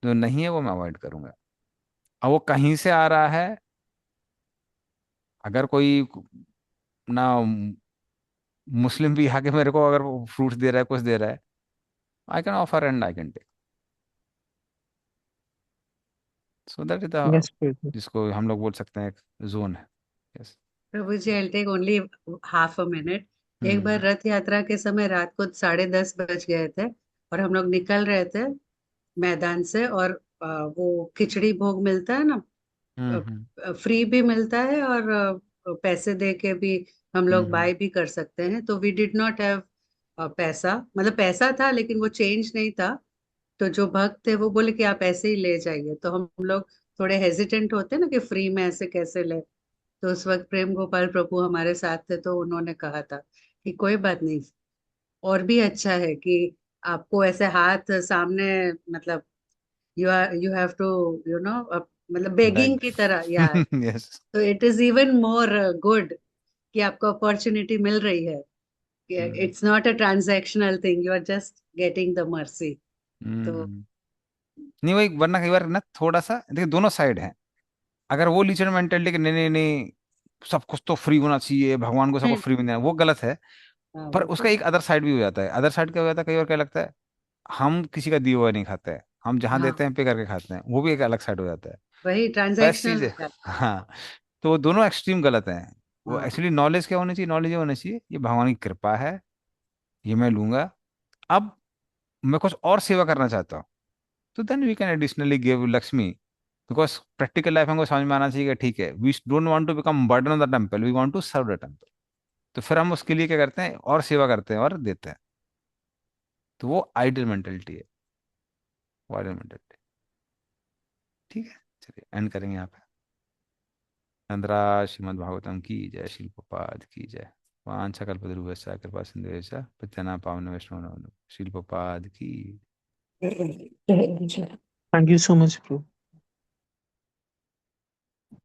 जो नहीं है वो मैं अवॉइड करूंगा। अब वो कहीं से आ रहा है, अगर कोई ना मुस्लिम भी आके मेरे को अगर फ्रूट्स दे रहा है, कुछ दे रहा है, I can offer and I can take. So that is the, Yes bro. जिसको हम लोग बोल सकते हैं एक जोन है। यस। प्रभु जी, I take only half a minute. एक बार हम्म रथ यात्रा के समय रात को 10:30 बज गए थे और हम लोग निकल रहे थे मैदान से, और वो खिचड़ी भोग मिलता है ना, हम्म फ्री भी मिलता है और पैसे दे के भी हम लोग हम्म बाय भी कर सकते हैं। तो वी डिड नॉट हैव पैसा, मतलब पैसा था लेकिन वो चेंज नहीं था। तो जो भक्त थे वो बोले कि आप ऐसे ही ले जाइए। तो हम लोग थोड़े हेजिटेंट होते हैं ना कि फ्री में ऐसे कैसे ले। तो उस वक्त प्रेम गोपाल प्रभु हमारे साथ थे, तो उन्होंने कहा था कि कोई बात नहीं, और भी अच्छा है कि आपको ऐसे हाथ सामने, मतलब you have to you know मतलब बेगिंग बैग। की तरह यार। यस। तो it is even more good कि आपको अपॉर्चुनिटी मिल रही है। It's not a transactional thing, you are just getting the mercy. तो नहीं वही, वरना कई बार ना थोड़ा सा देखिए दोनों साइड है। अगर वो लीचर मेंटेलिटी कि नहीं नहीं नहीं सब कुछ तो फ्री होना चाहिए, भगवान को सब कुछ हम्म, फ्री में देना, वो गलत है। हाँ, पर वो तो उसका एक अदर साइड भी हो जाता है। अदर साइड क्या हो जाता है, कई बार क्या लगता है, हम किसी का दिया हुआ नहीं खाते हैं, हम जहाँ हाँ, देते हैं पे करके खाते हैं, वो भी एक अलग साइड हो जाता है। वही बेस्ट ट्रांजैक्शनल चीज हो है। जाता हाँ। तो वो दोनों एक्सट्रीम गलत हैं। है। वो हाँ, एक्चुअली नॉलेज क्या होनी चाहिए, नॉलेज ये होना चाहिए ये भगवान की कृपा है, ये मैं लूंगा। अब मैं कुछ और सेवा करना चाहता हूँ, तो then we can additionally give Lakshmi. Because practical life हमको समझ में आना चाहिए कि ठीक है, we don't want to become burden on the temple, we want to serve the temple. तो फिर हम उसके लिए क्या करते हैं, और सेवा करते हैं और देते हैं। तो वो आइडियल मेंटेलिटी है, वो आइडियल मेंटेलिटी। ठीक है, चलिए एंड करेंगे यहाँ पे। नंदरा श्रीमद् भागवतम की जय, शिल प्रपाद की जय। वांछा कल्पतरुभ्यश्च कृपा सिंधुभ्यश्च पतितानां पावनेभ्यो वैष्णवेभ्यो नमो नमः। शिल प्रपाद की। Thank you so much bro.